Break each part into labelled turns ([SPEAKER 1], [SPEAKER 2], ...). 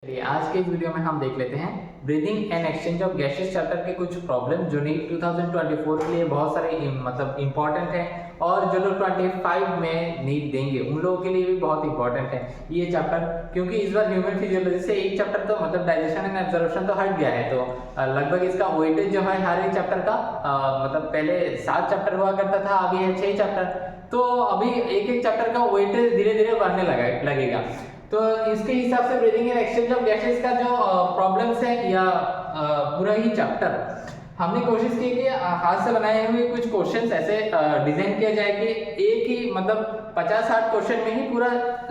[SPEAKER 1] चलिए आज के इस वीडियो में हम देख लेते हैं breathing and exchange of gases chapter के कुछ प्रॉब्लम जो नीट 2024 के लिए बहुत सारे मतलब इंपॉर्टेंट है और जो लोग 25 में नीट देंगे उन लोगों के लिए भी बहुत इंपॉर्टेंट है ये चैप्टर, क्योंकि इस बार ह्यूमन फिजियोलॉजी से एक चैप्टर तो मतलब डाइजेशन एंड एब्जॉर्प्शन तो हट गया है। तो लगभग इसका वेटेज जो है हर एक चैप्टर का मतलब पहले 7 चैप्टर हुआ करता था, अभी है 6 चैप्टर। तो अभी एक एक चैप्टर का वेटेज धीरे धीरे बढ़ने लगेगा। तो इसके हिसाब से breathing and exchange of gases का जो प्रॉब्लम्स है या पूरा ही चैप्टर हमने कोशिश की कि हाथ से बनाए हुए कुछ क्वेश्चंस ऐसे डिजाइन किया जाए कि एक ही मतलब 50-60 क्वेश्चन में ही पूरा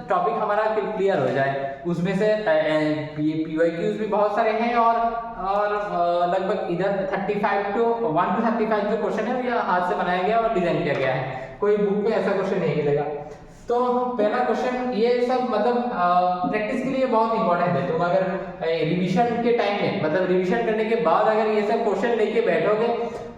[SPEAKER 1] टॉपिक हमारा क्लियर हो जाए। उसमें से पीवाईक्यूज भी बहुत सारे हैं और लगभग इधर 1 to 35 जो क्वेश्चन है ये हाथ से बनाया गया और डिजाइन किया गया है, कोई बुक में ऐसा क्वेश्चन नहीं मिलेगा। तो पहला क्वेश्चन ये सब मतलब प्रैक्टिस के लिए बहुत इंपॉर्टेंट है। तुम अगर रिवीजन के टाइम में मतलब रिवीजन करने के बाद अगर ये सब क्वेश्चन लेके बैठोगे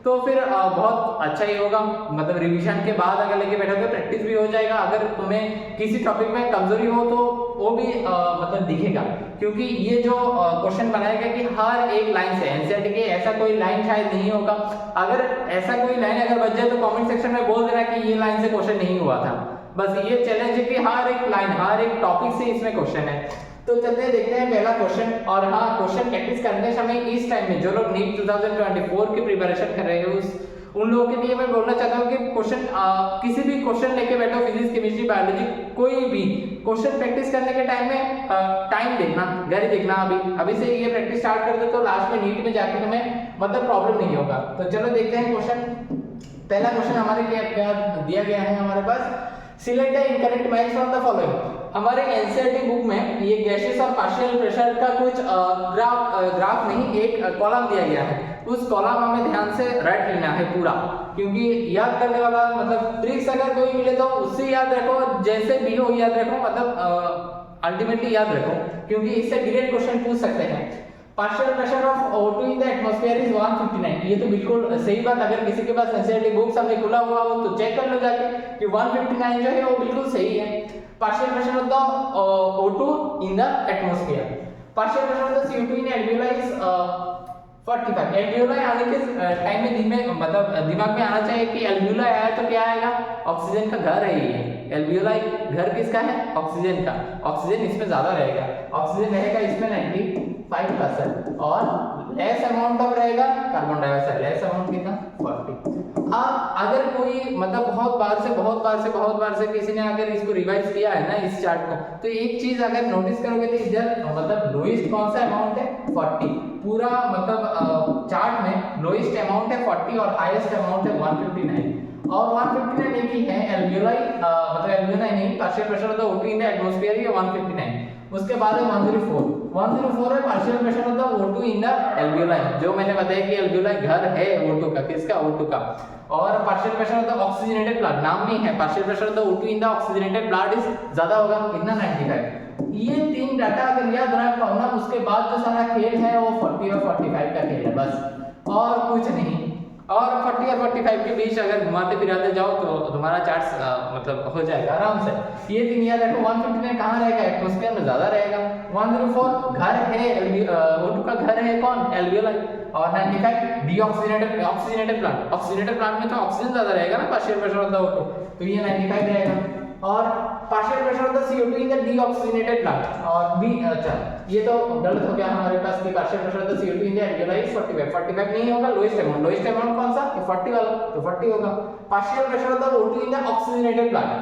[SPEAKER 1] तो फिर बहुत अच्छा ही होगा। मतलब रिवीजन के बाद अगर लेके बैठोगे प्रैक्टिस भी हो जाएगा। अगर तुम्हें किसी टॉपिक में कमजोरी हो तो वो भी मतलब दिखेगा, क्योंकि ये जो क्वेश्चन बनाया गया कि हर एक लाइन से एनसीईआरटी के ऐसा कोई लाइन शायद नहीं होगा। अगर ऐसा कोई लाइन अगर बच जाए तो कमेंट सेक्शन में बोल देना कि ये लाइन से क्वेश्चन नहीं हुआ था। बस ये चैलेंज है कि हर एक लाइन हर एक टॉपिक से इसमें क्वेश्चन है। तो चलते हैं देखते हैं पहला क्वेश्चन। और हाँ, क्वेश्चन प्रैक्टिस करने समय इस टाइम में जो लोग नीट 2024 की प्रिपरेशन कर रहे हैं उन लोगों के लिए मैं बोलना चाहता हूँ कि क्वेश्चन किसी भी क्वेश्चन लेके बैठो, फिजिक्स केमिस्ट्री बायोलॉजी कोई भी क्वेश्चन प्रैक्टिस करने के टाइम में टाइम देखना, घर ही देखना। अभी से ये प्रैक्टिस स्टार्ट कर दो तो लास्ट में नीट में जाके तुम्हें मतलब प्रॉब्लम नहीं होगा। तो चलो देखते हैं क्वेश्चन। पहला क्वेश्चन हमारे क्या दिया गया है हमारे पास, select the incorrect match from the following. हमारे एनसीईआरटी बुक में ये गैसेस और पार्शियल प्रेशर का कुछ ग्राफ नहीं एक कॉलम दिया गया है। उस कॉलम हमें ध्यान से राइट लेना है पूरा, क्योंकि याद करने वाला मतलब ट्रिक्स अगर कोई मिले तो उससे याद रखो, जैसे भी हो याद रखो, मतलब अल्टीमेटली याद रखो, क्योंकि इससे डायरेक्ट क्वेश्चन पूछ सकते हैं। Partial pressure of O2 in the atmosphere is 159। ये तो बिल्कुल सही बात, अगर किसी के पास एनसीईआरटी बुक सामने खुला हुआ हो तो चेक कर लो जाके कि 159 जो है वो बिल्कुल सही है। Partial pressure of the O2 in the atmosphere, partial pressure of the CO2 in alveoli is 45। Alveoli आने के टाइम में मतलब दिमाग में आना चाहिए कि एल्वियोलाई आया तो क्या आएगा, ऑक्सीजन का घर है ये। एल्वियोलाई घर किसका है, ऑक्सीजन का। ऑक्सीजन इसमें ज्यादा रहेगा, ऑक्सीजन रहेगा इसमें 95% और लेस अमाउंट ऑफ रहेगा कार्बन डाइऑक्साइड, लेस अमाउंट कितना 40। अब अगर कोई मतलब बहुत बार से किसी ने अगर इसको रिवाइज किया है ना इस चार्ट को, तो एक चीज अगर नोटिस करोगे तो इधर मतलब लोएस्ट कौन सा अमाउंट है 40। पूरा मतलब चार्ट में लोएस्ट अमाउंट है 40 और हाईएस्ट अमाउंट है 159। और 159 एक ही है एल्वियोलाई, मतलब एल्वियोलाई नहीं, partial pressure of the O2 in the atmosphere ये 159। उसके बाद है 104 है partial pressure of the O2 in the alveoli, जो मैंने बताया कि एल्वियोलाई घर है O2 का, किसका O2 का। और partial pressure of the oxygenated blood, नाम नहीं है, partial pressure of the O2 in the oxygenated blood is ज्यादा होगा कितना 95। ये 3 डाटा अगर याद रख पाओ ना, उसके बाद जो सारा खेल है वो 40 और 45 का खेल है बस, और कुछ नहीं। और 40 और 45 के बीच अगर घुमाते फिराते जाओ तो तुम्हारा चार्ट मतलब हो जाएगा आराम से। ये 3 याद रखो। 159 कहाँ रहेगा, एटमॉस्फेयर में ज्यादा रहेगा। 104 घर है O2 का घर है कौन, एल्वियोलाई। और 95 ऑक्सीजनेटेड प्लांट, ऑक्सीजनेटेड प्लांट में तो ऑक्सीजन ज्यादा रहेगा ना partial pressure of the O2, तो ये 95 रहेगा। और partial pressure of the CO2 in the deoxygenated plant, और बी अच्छा ये तो गलत हो गया हमारे पास कि partial pressure of the CO2 in the alveoli 45 नहीं होगा, लोएस्ट अमाउंट कौन सा, 40 वाला, तो 40 होगा। Partial pressure of the O2 in the oxygenated plant,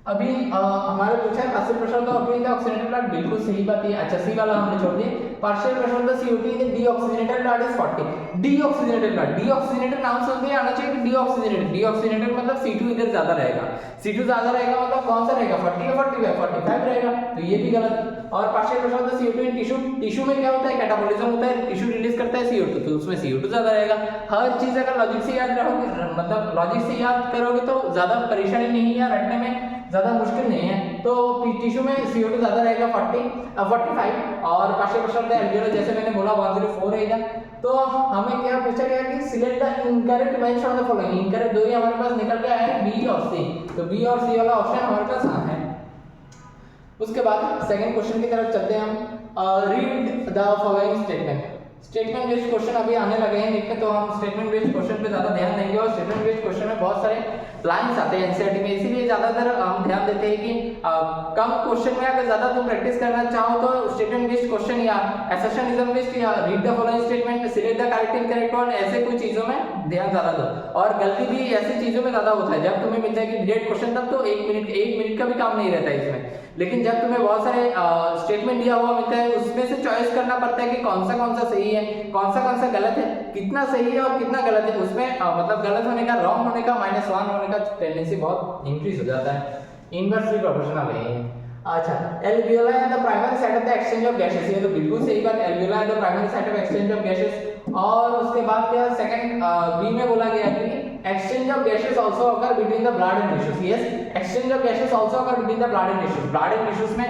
[SPEAKER 1] अभी हमारे पूछा है partial pressure of the O2 in the oxygenated plant, बिल्कुल सही बात है। अच्छा सी वाला हमने छोड़ दिया। Partial pressure of the CO2 in the deoxygenated plant is 40। Deoxygenated plant, deoxygenated नाम सुन के आना चाहिए कि डीऑक्सीजनेटेड मतलब C2 इधर ज्यादा रहेगा, C2 ज्यादा रहेगा मतलब कौन सा रहेगा 40 या 45 रहेगा, तो ये भी गलत। और partial pressure of the CO2 in tissue में क्या होता है, कैटाबॉलिज्म होता है, टिश्यू रिलीज करता है CO2, तो उसमें CO2 ज्यादा रहेगा। हर चीज अगर लॉजिक से याद रहोगे मतलब लॉजिक से याद करोगे तो ज्यादा परेशानी नहीं है, रटने में ज्यादा मुश्किल नहीं है। तो टिश्यू में CO2 ज्यादा रहेगा 45 और partial pressure of the alveoli जैसे मैंने बोला 104 रहेगा। तो हमें क्या पूछा गया कि select the incorrect match from the following. Incorrect दो ही हमारे पास निकल के आए हैं बी और सी, तो बी और सी वाला ऑप्शन हमारे पास हाँ है। उसके बाद सेकंड क्वेश्चन की तरफ चलते हैं हम। Read the following statement based question अभी आने लगे हैं नीट में, तो हम स्टेटमेंट बेस्ड क्वेश्चन पे ज्यादा ध्यान देंगे। और स्टेटमेंट बेस्ड क्वेश्चन में बहुत सारे लाइंस आते हैं एनसीईआरटी में, इसीलिए ज्यादातर हम ध्यान देते हैं कि कम क्वेश्चन में अगर ज्यादा तुम प्रैक्टिस करना चाहो तो स्टेटमेंट बेस्ड क्वेश्चन या असर्शनिज्म बेस्ड या read the following statement, select the correct incorrect one, ऐसे कुछ चीजों में ध्यान ज्यादा दो। और गलती भी ऐसी चीजों में ज्यादा होता है, जब तुम्हें मिल जाएगी डायरेक्ट क्वेश्चन तब तो 1 मिनट का भी काम नहीं रहता है इसमें, लेकिन जब तुम्हें बहुत सारे स्टेटमेंट दिया हुआ मिलता है उसमें से चॉइस करना पड़ता है कि कौन सा सही है, कौन सा गलत है, कितना सही है और कितना गलत है, उसमें मतलब गलत होने का, रॉन्ग होने का, -1 होने का टेंडेंसी बहुत इंक्रीज हो जाता है। इनवर्सली प्रोपोर्शनल है। अच्छा, alveoli and the primary site of the exchange of gases, ये तो बिल्कुल सही बात, alveoli and the primary site of exchange of gases. और उसके बाद क्या सेकंड बी में बोला गया कि exchange of gases also occur between the blood and tissues. Yes, exchange of gases also occur between the blood and tissues. Blood and tissues में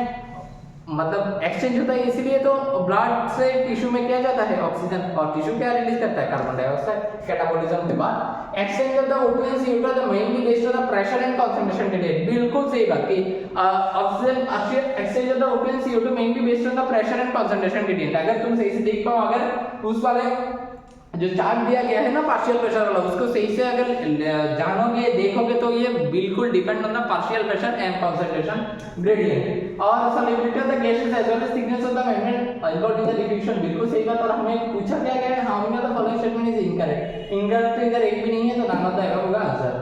[SPEAKER 1] मतलब एक्सचेंज होता है, इसीलिए तो ब्लड से टिश्यू में किया जाता है ऑक्सीजन, और टिश्यू क्या रिलीज करता है, कार्बन डाइऑक्साइड कैटाबॉलिज्म के बाद। Exchange of the O2 and CO2 the mainly based on the pressure and concentration gradient, बिल्कुल सही बात कि oxygen exchange of the O2 and CO2 mainly based on the pressure and concentration gradient. अगर तुम सही से देख पाओ, अगर उस वाले जो चार्ट दिया गया है ना पार्शियल प्रेशर वाला, उसको सही से अगर जानोगे देखोगे तो ये बिल्कुल depend on the partial pressure and concentration gradient. और solubility of the gases as well as thickness of the membrane involved in the diffusion, बिल्कुल सही बात। और हमें पूछा क्या गया है, how many of the following statement is incorrect, incorrect तो इधर एक भी नहीं है, तो नन ऑफ द अबव होगा आंसर।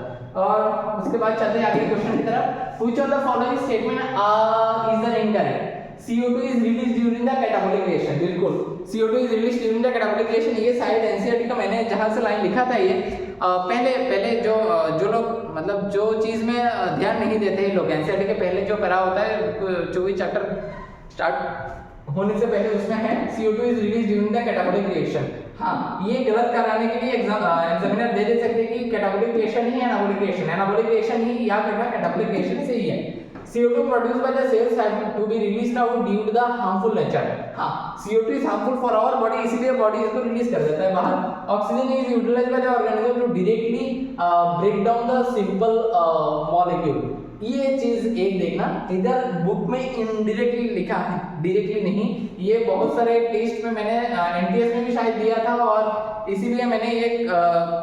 [SPEAKER 1] और उसके बाद चलते हैं आगे क्वेश्चन की तरफ। Which of the following statement is the incorrect, CO2 is released during the catabolic reaction, बिल्कुल CO2 is released during the catabolic reaction। ये शायद एनसीईआरटी का मैंने जहां से लाइन लिखा था, ये पहले जो लोग मतलब जो चीज में ध्यान नहीं देते हैं लोग, एनसीईआरटी के पहले जो पैरा होता है 24 चैप्टर स्टार्ट होने से पहले उसमें है CO2 is released during the catabolic reaction। हाँ, ये गलत कराने के लिए एग्जामिनर दे सकते हैं कि कैटाबोलिक रिएक्शन ही एनाबोलिक रिएक्शन, एनाबोलिक रिएक्शन ही याद रखना, कैटाबोलिक रिएक्शन सही है। CO2 produced by the cells have to be released out due to the harmful nature। हाँ, CO2 is harmful for our body, इसलिए बॉडी इसको रिलीज कर देता है बाहर। Oxygen is utilized by the organism to directly break down the simple molecule। ये चीज एक देखना, इधर बुक में इनडायरेक्टली लिखा है, डायरेक्टली नहीं। ये बहुत सारे टेस्ट में मैंने एनटीएस में भी शायद दिया था, और इसीलिए मैंने एक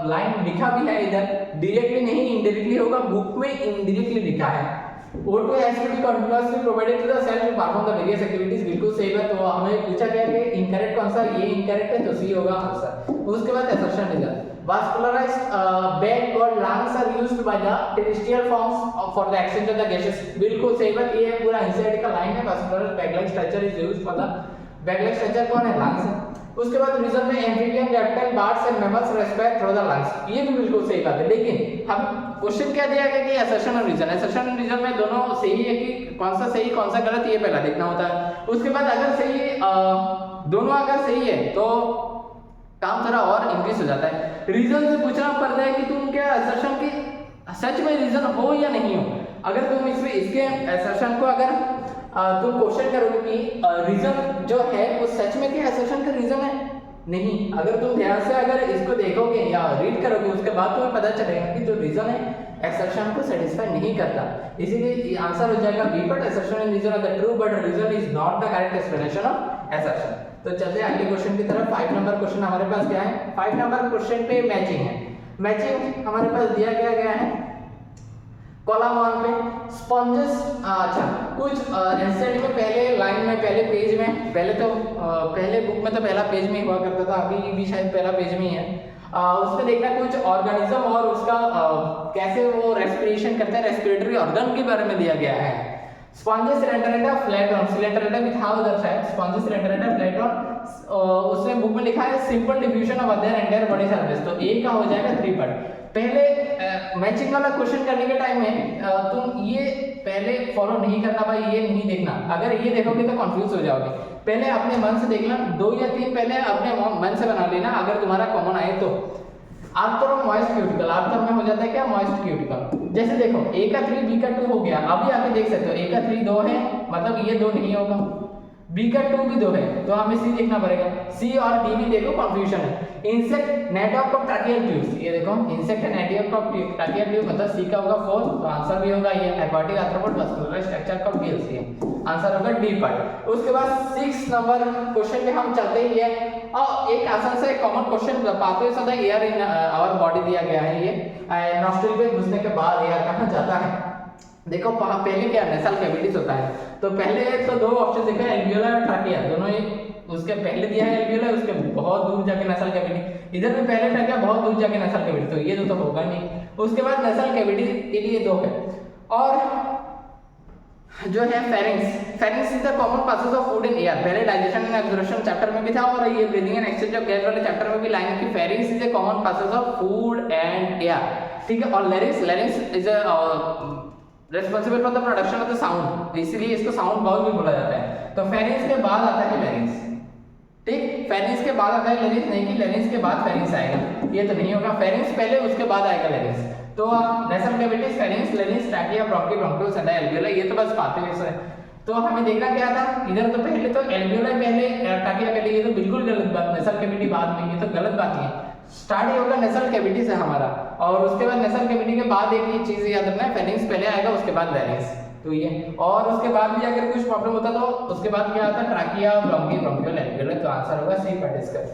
[SPEAKER 1] लाइन लिखा भी है इधर, डायरेक्टली नहीं इनडायरेक्टली होगा, बुक में इनडायरेक्टली लिखा है। O2 has to be continuously provided to the cell to perform the various activities, बिल्कुल सही है। तो हमें पूछा गया कि इनकरेक्ट कौन सा, ये इनकरेक्ट है तो सी होगा आंसर। उसके बाद assertion result, vascularized bag called lungs are used by the terrestrial forms for the exchange of the gases, बिल्कुल सही बात। ये पूरा एनसीईआरटी का लाइन है, vascular bag-like structure is used for the bag-like structure कौन है, lungs है। उसके बाद रीजन में amphibian, reptile, birds and mammals respire through the lungs, ये भी बिल्कुल सही बात है। लेकिन हम क्वेश्चन क्या दिया गया कि असर्शन और रीजन, असर्शन और रीजन में दोनों सही है कि कौन सा सही कौन सा गलत, ये पहला देखना होता है। उसके बाद अगर सही दोनों अगर सही है तो काम थोड़ा और इंक्रीज हो जाता है। रीजन से पूछना पड़ता है कि तुम क्या असर्शन की सच में रीजन हो या नहीं हो। अगर तुम इसमें इसके असर्शन को अगर तुम क्वेश्चन करोगे कि रीजन जो है वो सच में क्या असर्शन का रीजन है, नहीं। अगर तुम ध्यान से अगर इसको देखोगे या रीड करोगे उसके बाद तुम्हें पता चलेगा कि जो रीजन है assertion को सेटिस्फाई नहीं करता, इसीलिए आंसर हो जाएगा B, but assertion and reason are the true but reason is not the correct explanation of assertion। तो चलते हैं अगले क्वेश्चन की तरफ। 5 नंबर क्वेश्चन हमारे पास क्या है, 5 नंबर क्वेश्चन पे मैचिंग है। मैचिंग हमारे पास दिया गया है कॉलम 1 पे स्पॉन्जेस। अच्छा, कुछ एनसीईआरटी में पहले लाइन में पहले पेज में पहले बुक में तो पहला पेज में हुआ करता था, अभी भी शायद पहला पेज में ही है। उसमें देखना कुछ ऑर्गेनिज्म और उसका कैसे वो रेस्पिरेशन करते हैं, रेस्पिरेटरी ऑर्गन के बारे में दिया गया है। स्पॉन्जेस रेंडरेटा फ्लैटन, सिलेंडरेटा विद हाउ उधर शायद स्पॉन्जेस रेंडरेटा फ्लैटन, उसमें बुक में लिखा है simple diffusion of their entire body surface, तो ए का हो जाएगा 3 पार्ट। पहले मैचिंग वाला क्वेश्चन करने के टाइम में तुम ये पहले फॉलो नहीं करना भाई, ये नहीं देखना। अगर ये देखोगे तो कंफ्यूज हो जाओगे। पहले अपने मन से देखना, 2 या 3 पहले अपने मन से बना लेना, अगर तुम्हारा कॉमन आए तो। आर्थर और मॉइस्ट क्यूटिकल, आर्थर में हो जाता है क्या, मॉइस्ट क्यूटिकल। जैसे देखो A का 3 B का 2 हो गया, अभी आके देख सकते हो A का 3 2 है, मतलब ये 2 नहीं होगा। बी का 2 भी 2 है तो हमें सी देखना पड़ेगा। सी और डी भी देखो कंफ्यूजन है। Insect network of tracheal tubes, ये देखो insect network of tracheal tube मतलब सी का होगा 4, तो आंसर भी होगा ये aquatic arthropod muscular structure of gills, ये आंसर होगा डी पार्ट। उसके बाद 6 नंबर क्वेश्चन पे हम चलते ही है और एक आसान से कॉमन क्वेश्चन पाते सदा एयर इन आवर बॉडी दिया गया है। ये नॉस्ट्रिल पे घुसने के बाद एयर कहां जाता है। देखो पहले क्या नेसल कैविटीज होता है, तो पहले तो दो ऑप्शन देखा है एल्वियोला और ट्रैकिया, दोनों ही उसके पहले दिया है एल्वियोला, उसके बहुत दूर जाके नेसल कैविटी, इधर भी पहले ट्रैकिया बहुत दूर जाके नेसल कैविटी, तो ये तो होगा नहीं। उसके बाद नेसल कैविटी के लिए 2 है और जो है pharynx, pharynx is the common passage of food in air, पहले डाइजेशन एंड एब्जॉर्प्शन चैप्टर में भी था और ये breathing and exchange of gas वाले चैप्टर में भी लाइन की pharynx is the common passage of food and air, ठीक है। और larynx, larynx is responsible for the production of the sound, इसीलिए इसको साउंड बाउल भी बोला जाता है। तो फेरिंग्स के बाद आता है लैरिंक्स, ठीक, फेरिंग्स के बाद आता है लैरिंक्स, नहीं कि लैरिंक्स के बाद फेरिंग्स आएगा, ये तो नहीं होगा, फेरिंग्स पहले उसके बाद आएगा लैरिंक्स। तो nasal cavities, pharynx, larynx, trachea, bronchi, bronchioles and alveola, ये तो बस पाते हैं। तो हमें देखना क्या था इधर, तो पहले तो एल्वियोला पहले ट्रैकिया पहले, ये तो बिल्कुल गलत बात, नेसल कैविटी बाद में, ये तो गलत बात है। स्टार्ट ही होगा नेसल कैविटी से हमारा, और उसके बाद नेसल कैविटी के बाद एक ही चीज याद रखना है, फेरिंग्स पहले आएगा उसके बाद लैरिंक्स, तो ये, और उसके बाद भी अगर कुछ प्रॉब्लम होता तो उसके बाद क्या आता है ट्रैकिया, ब्रोंकी, ब्रोंकियोल, एल्वियोला, तो आंसर होगा सी पर डिस्कस।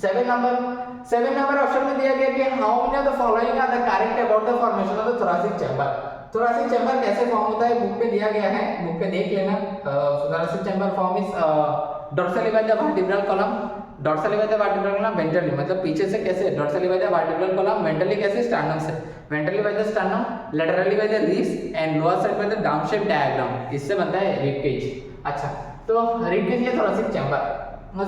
[SPEAKER 1] 7 नंबर ऑप्शन में दिया गया कि how many of the following are the correct about the formation of the thoracic chamber. Thoracic chamber कैसे फॉर्म होता है बुक पे दिया गया है, बुक पे देख लेना। Thoracic chamber form is dorsally by the vertebral column, dorsally by the vertebral column, ventrally मतलब पीछे से कैसे, dorsally by the vertebral column, ventrally कैसे, स्टर्नम से, ventrally by the sternum, laterally by the ribs and lower side by the dome shape diaphragm, इससे बनता है rib cage. अच्छा, तो रिब केज ये thoracic chamber,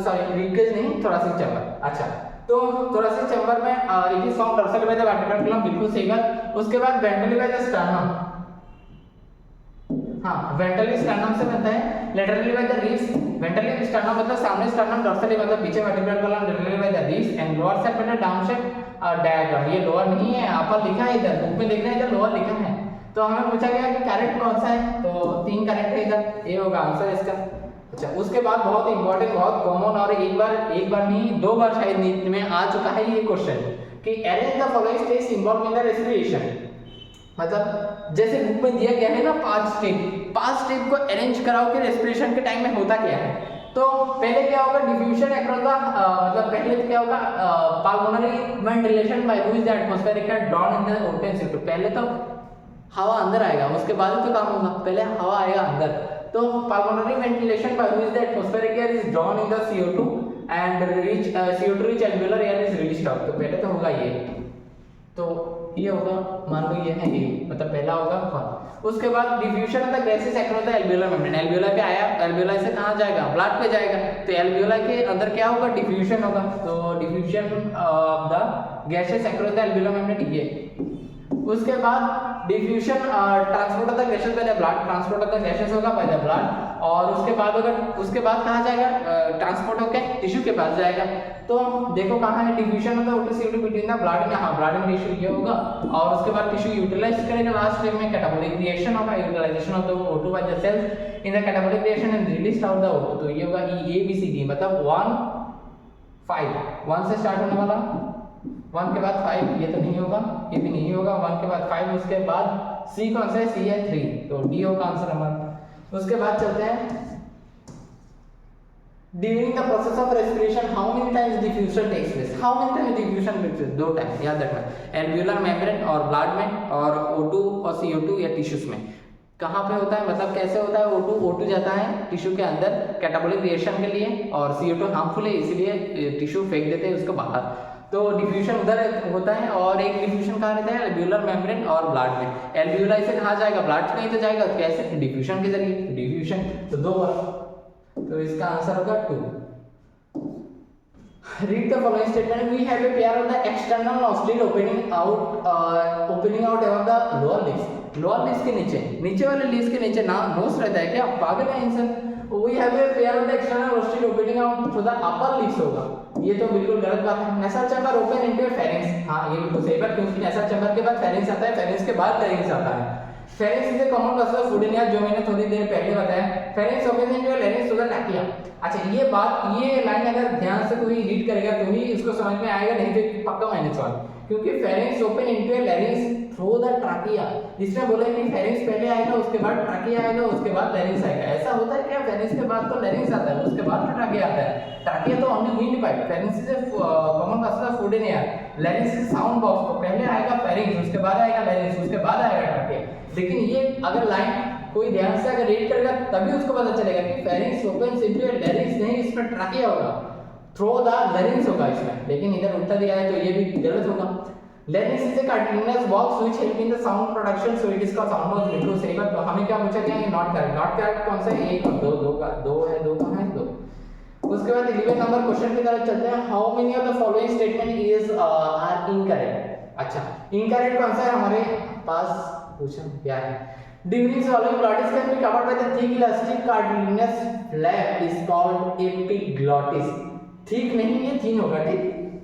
[SPEAKER 1] sorry rib cage नहीं, thoracic chamber. अच्छा, तो थोरैसिक चैम्बर में it is form dorsally by the vertebral column, बिल्कुल सही बात। उसके बाद वेंट्रली बाय द स्टर्नम, हाँ वेंट्रली स्टर्नम से बनता है, laterally by the ribs, ventrally sternum मतलब सामने स्टर्नम, डॉर्सली मतलब पीछे vertebral column, laterally by the ribs and lower side by the dome shape diaphragm, ये लोअर नहीं है, अपर लिखा है इधर, बुक में देखना है इधर लोअर लिखा है। तो हमें पूछा गया कि करेक्ट कौन सा है, तो 3 करेक्ट है इधर, ये होगा आंसर इसका। अच्छा, उसके बाद बहुत इंपॉर्टेंट, बहुत कॉमन और एक बार नहीं 2 बार शायद नीट में आ चुका है ये क्वेश्चन कि arrange the following steps involve in the respiration, मतलब जैसे बुक में दिया गया है ना 5 स्टेप को अरेंज कराओ कि रेस्पिरेशन के टाइम में होता क्या है। तो पहले क्या होगा, डिफ्यूजन अक्रॉस द मतलब पहले तो क्या होगा, pulmonary ventilation by which the atmospheric air drawn in the open sector, पहले तो हवा अंदर आएगा उसके बाद तो काम होगा, पहले हवा आएगा अंदर। तो pulmonary ventilation by which the atmospheric air is drawn in the CO2 and CO2 rich alveolar air is released out, तो पहले तो होगा ये, तो ये होगा, मान लो ये है ये, मतलब पहला होगा 1। उसके बाद diffusion of the gases across the alveolar membrane, alveola पे आया, एल्वियोला से कहां जाएगा, ब्लड पे जाएगा, तो एल्वियोला के अंदर क्या होगा, डिफ्यूजन होगा, तो diffusion of the gases across the alveolar membrane, ये। उसके बाद diffusion transport of the gases by the blood, transport of the gases होगा बाय द ब्लड, और उसके बाद कहां जाएगा, ट्रांसपोर्ट होकर टिश्यू के पास जाएगा। तो देखो कहां है diffusion of the O2 CO2 between the blood में, हां ब्लड में टिश्यू ये होगा, और उसके बाद टिश्यू यूटिलाइज करेगा, लास्ट स्टेप में कैटाबॉलिक रिएक्शन होगा, utilisation of the O2 by the cells in the catabolic reaction and release out the O2, तो ये होगा EABCD, मतलब 1 5 1 से स्टार्ट होने वाला, 1 के बाद 5, ये तो नहीं होगा, ये भी नहीं होगा, 1 के बाद 5, उसके बाद C कौन सा है, C है 3, तो D होगा आंसर हमारा। उसके बाद चलते हैं during the process of respiration how many times diffusion takes place, how many times diffusion takes place, 2 time याद रखना, एल्वियोलर मेम्ब्रेन और ब्लड में, और O2 और CO2 या टिश्यूज में। कहाँ पे होता है, मतलब कैसे होता है, O2 जाता है टिश्यू के अंदर कैटाबॉलिक रिएक्शन के लिए, और CO2 हार्मफुल है इसीलिए टिश्यू फेंक देते हैं उसको बाहर, तो डिफ्यूजन उधर होता है। और एक डिफ्यूजन कहाँ रहता है, एल्वियोलर मेम्ब्रेन और ब्लड में, एल्वियोला से कहाँ जाएगा, ब्लड में ही तो जाएगा, कैसे, डिफ्यूजन के जरिए, डिफ्यूजन तो 2 बार, तो इसका आंसर होगा 2। Read the following statement. We have a pair of the external nostril opening out above the lower lips. Lower lips के नीचे वाले lips के नीचे ना नोज रहता है क्या, पागल है इंसान। We have a pair of the external nostril opening out to the upper lips होगा, ये तो बिल्कुल गलत बात है। nasal chamber open into a pharynx, हाँ ये बिल्कुल सही बात, क्योंकि nasal chamber के बाद pharynx आता है, pharynx के बाद larynx आता है। Pharynx is a common process of food in जो मैंने थोड़ी देर पहले बताया। Pharynx open into larynx to the trachea. अच्छा ये लाइन अगर ध्यान से कोई रीड करेगा तो ही इसको समझ में आएगा, नहीं तो पक्का -1, क्योंकि pharynx open into larynx through the trachea. इसमें बोला कि फेरेंस पहले आएगा, उसके बाद ट्रैकिया आएगा, उसके बाद लैरिंक्स आएगा। ऐसा होता है क्या? फेरेंस के बाद तो लैरिंक्स आता है, उसके बाद ट्रैकिया आता है। ट्रैकिया तो only windpipe. Pharynx is a common process of food in air. Larynx is sound box. तो पहले आएगा फेरेंस, उसके बाद आएगा लैरिंक्स, उसके बाद आएगा ट्रैकिया। लेकिन ये अगर लाइन कोई ध्यान से अगर रीड करेगा तभी उसको पता चलेगा कि फेरेंस ओपन्स इनटू लैरिंक्स नहीं, इसमें ट्रैकिया होगा, थ्रू द लैरिंक्स होगा इसमें। लेकिन इधर उल्टा दिया है तो ये भी गलत होगा। Larynx is a cartilaginous box which help in the sound production, so it is called sound box. बिल्कुल सही बात। तो हमें क्या पूछा गया है? Not correct. नॉट करेक्ट कौन सा है? 1 और 2 का 2 है, 2 का है 2। उसके बाद 11 नंबर क्वेश्चन की तरफ चलते हैं। How many of the following statement is are incorrect. अच्छा, इनकरेक्ट कौन सा है हमारे पास? पूछा क्या है? During swallowing glottis can be covered by the thick elastic cartilaginous flap is called epiglottis। ठीक नहीं, ये थीन होगा। ठीक,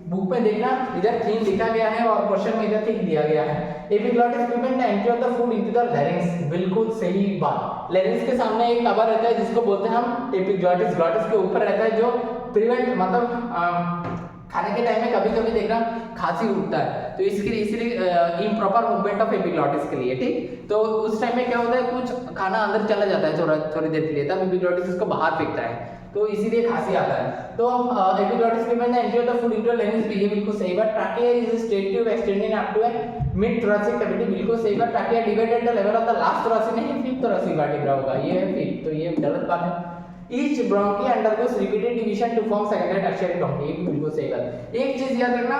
[SPEAKER 1] बुक में देखना इधर थीन लिखा गया है और क्वेश्चन में इधर थिक दिया गया है। Epiglottis prevent the entry of the food into the larynx. बिल्कुल सही बात। लैरिंक्स के सामने एक कवर रहता है जिसको बोलते हैं हम एपिग्लॉटिस। ग्लॉटिस के ऊपर रहता है जो प्रिवेंट, मतलब खाने के टाइम में कभी-कभी देखना खांसी उठता है, तो इसलिए इम्प्रॉपर मूवमेंट ऑफ एपिग्लॉटिस के लिए। ठीक, तो उस टाइम में क्या होता है, कुछ खाना अंदर चला जाता है थोड़ी देर के लिए, तब एपिग्लॉटिस उसको बाहर फेंकता है, तो इसीलिए खांसी आता है। तो epiglottis prevent the entry of the food into the larynx, ये बिल्कुल सही बात। Trachea is straight tube extending up to a mid thoracic cavity, बिल्कुल सही बात। Trachea divided the level of the last thoracic, नहीं फिफ्थ थोरैसिक वर्टिब्रा होगा, ये है फिफ्थ, तो ये गलत बात है। Each bronchi undergoes repeated division to form secondary tertiary bronchi, ये भी बिल्कुल सही बात। एक चीज याद रखना,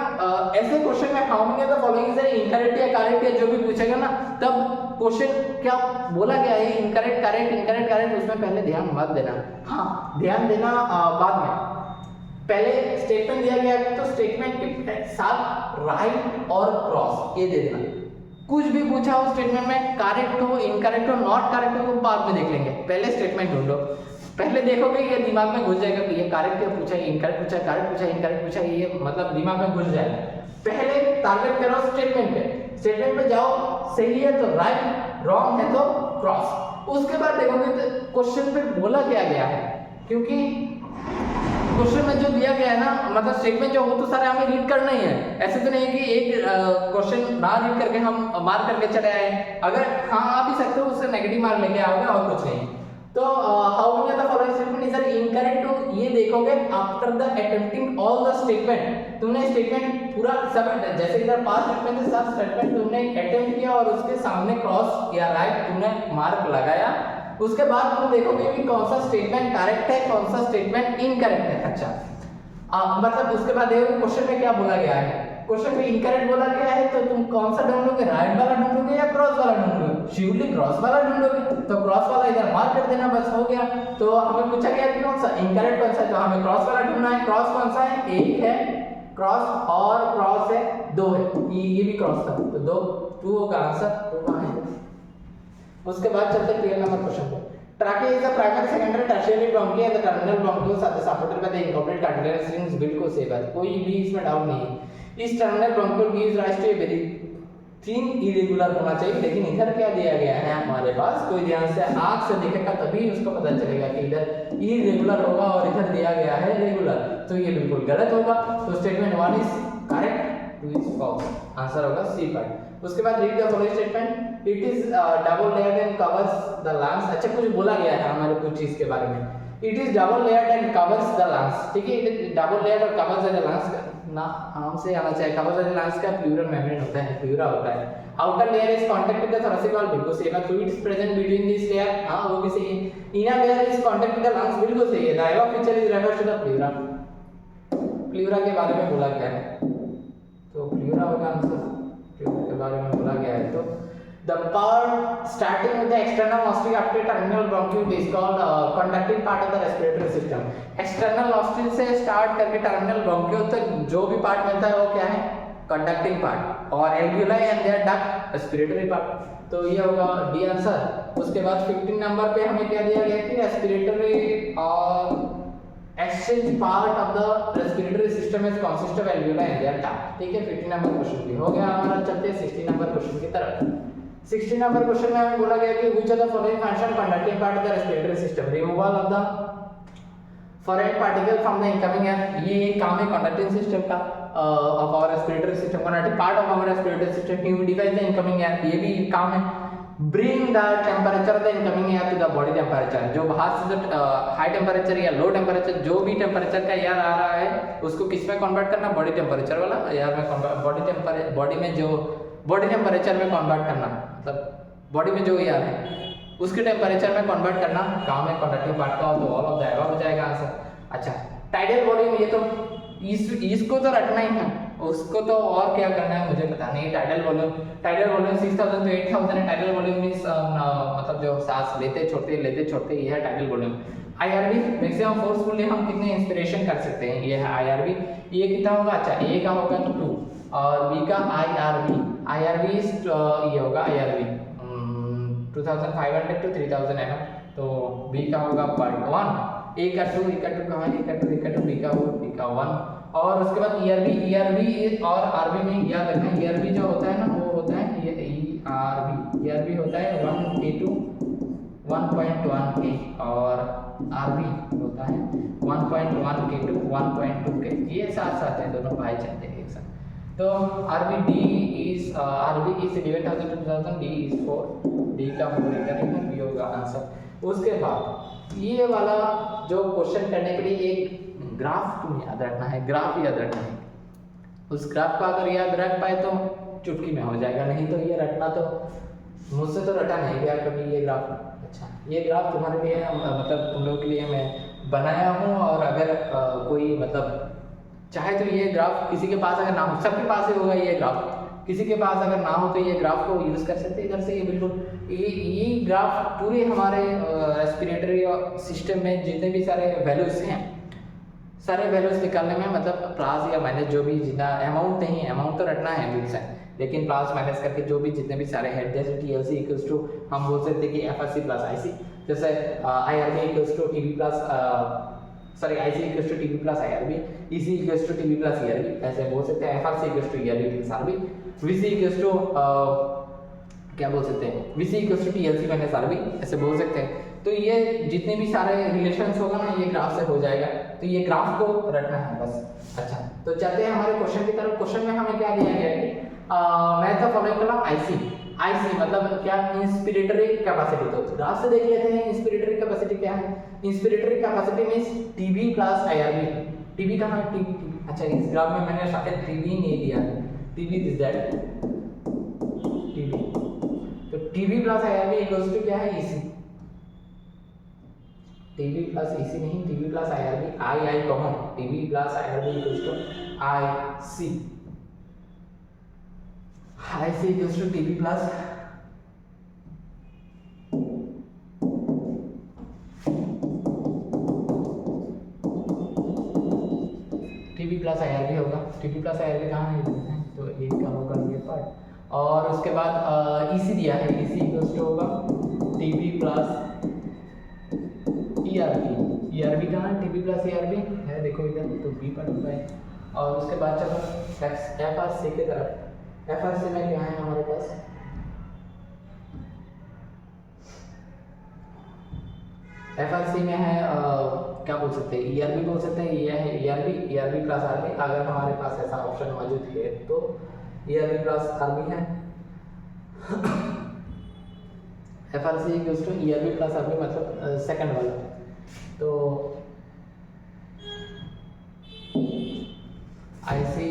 [SPEAKER 1] ऐसे क्वेश्चन में how many of the following is incorrect या करेक्ट या जो भी पूछेगा ना, तब क्वेश्चन क्या बोला गया है, इनकरेक्ट करेक्ट इनकरेक्ट करेक्ट, उसमें पहले ध्यान मत देना। हाँ, ध्यान देना बाद में। पहले स्टेटमेंट दिया गया है तो स्टेटमेंट के साथ राइट और क्रॉस ये दे देना। कुछ भी पूछा हो स्टेटमेंट में, करेक्ट हो इनकरेक्ट हो नॉट करेक्ट हो, तो बाद में देख लेंगे, पहले स्टेटमेंट ढूंढो। पहले देखोगे ये दिमाग में घुस जाएगा कि ये करेक्ट क्या पूछा, इनकरेक्ट पूछा, करेक्ट पूछा, इनकरेक्ट पूछा, ये मतलब दिमाग में घुस जाएगा। पहले टारगेट करो स्टेटमेंट पे, स्टेटमेंट पे जाओ, सही है तो राइट, रॉन्ग है तो क्रॉस। उसके बाद देखोगे तो क्वेश्चन पे बोला क्या गया है, क्योंकि क्वेश्चन में जो दिया गया है ना, मतलब स्टेटमेंट जो हो तो सारे हमें रीड करना ही है। ऐसे तो नहीं है कि एक क्वेश्चन ना रीड करके हम मार्क करके चले आए। अगर हाँ आ भी सकते हो, उससे नेगेटिव मार्क लेके आओगे और कुछ नहीं। तो how many of the following statement is incorrect, तो ये देखोगे after the attempting all the statement. तुमने स्टेटमेंट पूरा सब, जैसे इधर पांच स्टेटमेंट है, सब स्टेटमेंट तुमने अटेम्प्ट किया और उसके सामने क्रॉस या राइट तुमने मार्क लगाया। उसके बाद तुम देखोगे कि कौन सा स्टेटमेंट करेक्ट है, कौन सा स्टेटमेंट इनकरेक्ट है। अच्छा मतलब उसके बाद देखो क्वेश्चन में क्या बोला गया है। क्वेश्चन में इनकरेक्ट बोला गया है तो तुम कौन सा ढूंढोगे, राइट वाला ढूंढोगे या क्रॉस वाला ढूंढोगे? श्योरली क्रॉस वाला ढूंढोगे, तो क्रॉस वाला इधर मार्क कर देना, बस हो गया। तो हमें पूछा गया कि कौन सा इनकरेक्ट कौन सा है, तो हमें क्रॉस वाला ढूंढना है। क्रॉस कौन सा है, एक है क्रॉस और क्रॉस है दो है, ये भी क्रॉस था, तो दो 2 होगा आंसर, 2 वहां है। उसके बाद चलते हैं क्लियर नंबर क्वेश्चन पे। Trachea is the primary, secondary, tertiary bronchi and the terminal bronchioles are supported by the incorporated cartilaginous rings। बिल्कुल सही बात, कोई भी इसमें डाउट नहीं है। इस terminal bronchiole gives rise to a very thin irregular होना चाहिए, लेकिन इधर क्या दिया गया है हमारे पास, कोई ध्यान से आंख से देखेगा तभी उसको पता चलेगा कि इधर इरेगुलर होगा और इधर दिया गया है रेगुलर, तो ये बिल्कुल गलत होगा। तो statement 1 is correct, 2 is false, answer होगा सी पार्ट। उसके बाद read the following statement, it is double layered and covers the lungs. अच्छा कुछ बोला गया है हमारे कुछ चीज के बारे में, it is double layered and covers the lungs, ठीक है। इट इज डबल लेयर्ड और कवर्स द लंग्स का ना आराम से आना चाहिए। कवर्स द लंग्स का प्लूरल मेम्ब्रेन होता है, प्लूरा होता है। Outer layer is contact with the thoracic wall, बिल्कुल सही है। Fluid is present between this layer, हां वो भी सही है। Inner layer is contact with the lungs, बिल्कुल सही है। The above feature is refers to the pleura, pleura के बारे में बोला गया है, तो प्लूरा होगा आंसर, प्लूरा के बारे में बोला गया है। तो the part starting with the external nostril after terminal bronchiole is called conducting part of the respiratory system। external nostril से start करके terminal bronchiole तक जो भी part मिलता है वो क्या है, conducting part, और alveoli and their duct respiratory part, तो ये होगा डी आंसर। उसके बाद 15 नंबर पे हमें क्या दिया गया कि रेस्पिरेटरी और exchange part of the respiratory system is consist of alveoli and their duct, ठीक है। 15 नंबर क्वेश्चन भी हो गया हमारा। चलते हैं 16 नंबर क्वेश्चन की तरफ। 16 नंबर क्वेश्चन में हमें बोला गया कि which of the following function conducting part of the respiratory system, removal of the foreign particle from the incoming air. ये एक काम है कंडक्टिंग सिस्टम का of our respiratory system, conducting part of our respiratory system, humidify the incoming air, ये भी काम है। Bring the temperature of the incoming air to the body temperature, जो बाहर से जो हाई टेम्परेचर या लो टेम्परेचर जो भी टेम्परेचर का एयर आ रहा है उसको किस में कन्वर्ट करना, बॉडी टेम्परेचर वाला एयर में कन्वर्ट, बॉडी में जो बॉडी टेम्परेचर में कन्वर्ट करना, मतलब बॉडी में जो एयर है उसके टेम्परेचर में कन्वर्ट करना काम है कंडक्टिंग पार्ट का, तो ऑल ऑफ द अबव हो जाएगा आंसर। अच्छा, टाइडल वॉल्यूम, ये तो इसको तो रखना ही है, उसको तो और क्या करना है मुझे पता नहीं। टाइडल वॉल्यूम 6000 to 8000 है। टाइडल वॉल्यूम मींस मतलब जो सांस लेते छोड़ते ये है tidal volume. IRB maximum forcefully हम कितने इंस्पिरेशन कर सकते हैं, ये है आईआरबी। ये कितना होगा, अच्छा ए का होगा 2 और बी का आईआरबी ये होगा आईआरबी 2500 to 3000 mm, तो बी का होगा 1, ए का 2 कहाँ है, ए का 2 बी का 1। और उसके बाद ईआरबी और आरबी में याद रखना, ईआरबी जो होता है ना वो होता है ये ईआरबी होता है 1K2 1.1K और आरबी होता है 1.1K2 1.2K, ये साथ साथ है, दोनों भाई चलते हैं एक साथ। तो RB is 11,000 to 2000, D is 4, D का 4 इधर बी होगा आंसर। उसके बाद ये वाला जो क्वेश्चन करने के लिए एक ग्राफ तुम्हें याद रखना है, ग्राफ याद रखना है। उस ग्राफ का अगर याद रख पाए तो चुटकी में हो जाएगा, नहीं तो ये रटना तो मुझसे तो रटा नहीं गया कभी ये ग्राफ। अच्छा, ये ग्राफ तुम्हारे लिए मतलब तुम लोगों के लिए मैं बनाया हूँ, और अगर कोई मतलब चाहे तो ये ग्राफ किसी के पास अगर ना हो, सबके पास ही होगा ये ग्राफ, किसी के पास अगर ना हो तो ये ग्राफ को यूज कर सकते हैं इधर से। ये बिल्कुल ये ग्राफ पूरे हमारे रेस्पिरेटरी सिस्टम में जितने भी सारे वैल्यूज हैं, सारे वैल्यूज निकालने में मतलब प्लस या माइनस जो भी जितना अमाउंट नहीं है, अमाउंट तो रटना है बिल्कुल से, लेकिन प्लस माइनस करके जो भी जितने भी सारे हेड, जैसे टीएलसी इक्वल्स टू हम बोल सकते हैं कि एफआरसी प्लस आईसी, जैसे IRB equals to TB plus sorry IC equals to TB plus IRB, EC equals to TB plus ERB, ऐसे बोल सकते हैं। FRC equals to ERB plus RB, VC equals to क्या बोल सकते हैं, VC equals to TLC minus RB, ऐसे बोल सकते हैं। तो ये जितने भी सारे रिलेशंस होगा ना ये ग्राफ से हो जाएगा, तो ये ग्राफ को रखना है बस। अच्छा, तो चलते हैं हमारे क्वेश्चन की तरफ। क्वेश्चन में हमें क्या दिया गया है कि math the following column IC मतलब क्या, इंस्पिरेटरी कैपेसिटी। तो ग्राफ से देख लेते हैं इंस्पिरेटरी कैपेसिटी क्या है। Inspiratory capacity means TB plus IRB. TB कहां है, टीबी, अच्छा इस ग्राफ में मैंने शायद टीबी नहीं दिया है, टीबी दिस दैट टीबी, तो TB plus IRB equals to क्या है, ईसी। टीबी प्लस ईसी नहीं, TB plus IRB, I common, TB plus IRB equals to IC. IC equals to TB plus TB plus IRB होगा। TB plus IRB कहाँ है, तो एक का होगा ये पार्ट, और उसके बाद ईसी दिया है, ईसी इक्वल्स टू होगा टीबी प्लस ईआरबी। ईआरबी कहाँ है, टीबी प्लस ईआरबी है, देखो इधर, तो बी पर होगा है। और उसके बाद चलो एफआरसी की तरफ। एफआरसी में क्या है हमारे पास, एफआरसी में है क्या बोल सकते हैं, ईआरबी बोल सकते हैं, ये है ईआरबी प्लस आरबी। अगर हमारे पास ऐसा ऑप्शन मौजूद है तो ईआरबी प्लस आरबी है। FRC equals to ERB plus RV मतलब सेकंड वाला। तो आईसी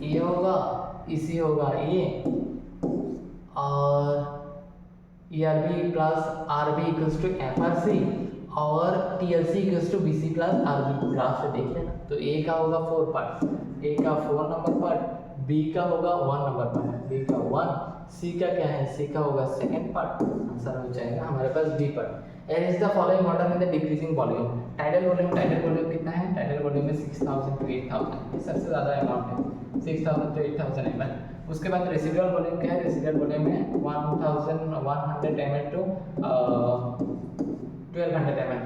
[SPEAKER 1] ये होगा, ईसी होगा ये, और ERV plus RV equals to FRC, और TLC equals to VC plus RV. Graph से देख लेना, तो ए का होगा 4 पार्ट, ए का 4 नंबर पार्ट, बी का होगा 1 नंबर पार्ट, बी का 1, सी का क्या है, सी का होगा सेकंड पार्ट। आंसर हो जाएगा हमारे पास D part. And is the following order in the decreasing volume. Tidal volume कितना है, टाइडल वॉल्यूम में 6000 to 8000, ये सबसे ज़्यादा अमाउंट है, 6000 to 8000 ml। उसके बाद रेसिडुअल वॉल्यूम क्या है, रेसिडुअल वॉल्यूम है 1100 ml to 1200 ml।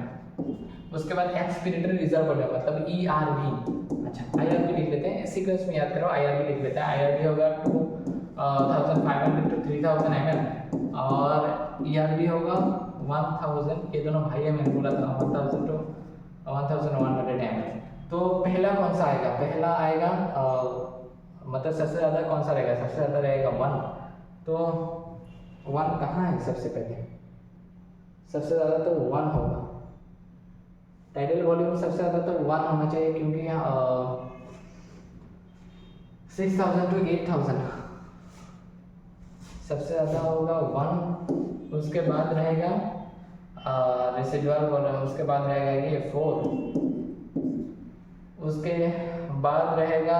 [SPEAKER 1] उसके बाद एक्सपिरेटरी रिजर्व वॉल्यूम मतलब ईआरवी। अच्छा, आईआरवी लिख लेते हैं, सीक्वेंस में याद करो, आईआरवी लिख लेते हैं। आईआरवी होगा 2 1500 to 3000 ml और ERB होगा 1000, ये दोनों भाई है, मैंने बोला था 1000 to 1100 ml। तो पहला कौन सा आएगा? पहला आएगा मतलब सबसे ज़्यादा कौन सा रहेगा? सबसे ज़्यादा रहेगा 1। तो 1 कहाँ है? सबसे पहले सबसे ज़्यादा तो 1 होगा। टाइडल वॉल्यूम सबसे ज़्यादा तो 1 होना चाहिए, क्योंकि 6000 to 8000 सबसे ज़्यादा होगा 1। उसके बाद रहेगा रेसिडुअल वॉल्यूम, उसके बाद रहेगा ये 4, उसके बाद रहेगा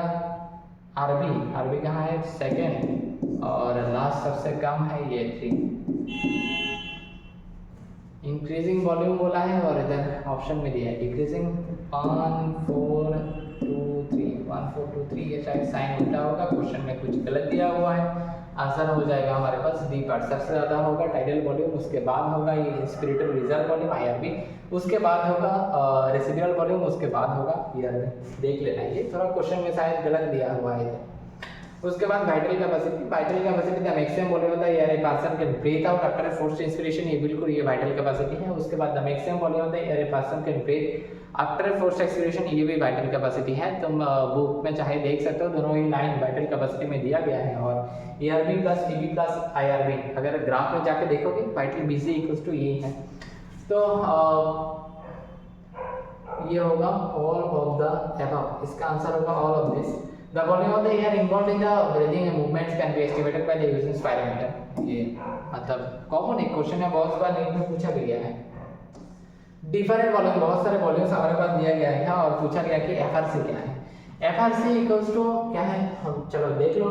[SPEAKER 1] आरबी कहाँ है? सेकेंड, और लास्ट सबसे कम है ये 3। इंक्रीजिंग वॉल्यूम बोला है और इधर ऑप्शन में दिया है डिक्रीजिंग 1 4 2 3 1 4 2 3। ये शायद साइन उल्टा होगा, क्वेश्चन में कुछ गलत दिया हुआ है। आंसर हो जाएगा हमारे पास डी पार्ट। सबसे ज़्यादा होगा टाइडल वॉल्यूम, उसके बाद होगा ये इंस्पिरेटर रिजर्व वॉल्यूम IRB, उसके बाद होगा रेसिडुअल वॉल्यूम, उसके बाद होगा ERB। देख लेना, ये थोड़ा क्वेश्चन में शायद गलत दिया हुआ है। उसके बाद vital capacity the maximum volume होता है यार a person can breathe out after a forced inspiration, ये बिल्कुल ये वाइटल कैपेसिटी है। उसके बाद द मैक्सिमम वॉल्यूम होता है यार a person can breathe after a forced expiration, ये भी वाइटल कैपेसिटी है। तुम बुक में चाहे देख सकते हो, दोनों ही लाइन वाइटल कैपेसिटी में दिया गया है। और ERB plus TB plus IRB अगर ग्राफ में जाके देखोगे वाइटल BC इक्वल्स टू ये है। तो ये होगा ऑल ऑफ द अबव, इसका आंसर होगा all of this. The volume of the air involved in the breathing and movements can be estimated by the using spirometer। ये मतलब कॉमन एक क्वेश्चन है, बहुत बार नीट में पूछा भी गया है। डिफरेंट वॉल्यूम, बहुत सारे वॉल्यूम्स हमारे पास दिया गया है और पूछा गया कि FRC क्या है। FRC इक्वल्स टू क्या है? हम चलो देख लो,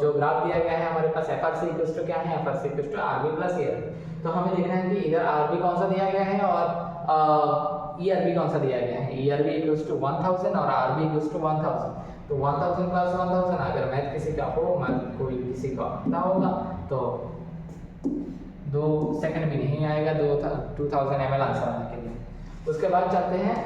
[SPEAKER 1] जो ग्राफ दिया गया है हमारे पास FRC इक्वल्स टू क्या है? FRC equals to RB plus ERB। तो हमें देखना है कि इधर RB कौन सा दिया गया है और ERB कौन सा दिया गया है। ERB इक्वल्स टू 1000 और RB इक्वल्स टू 1000। तो 1000 प्लस 1000, अगर मैथ किसी का हो, मैथ कोई किसी का आता होगा तो 2 सेकंड भी नहीं आएगा 2000 ml आंसर आने के लिए। उसके बाद चलते हैं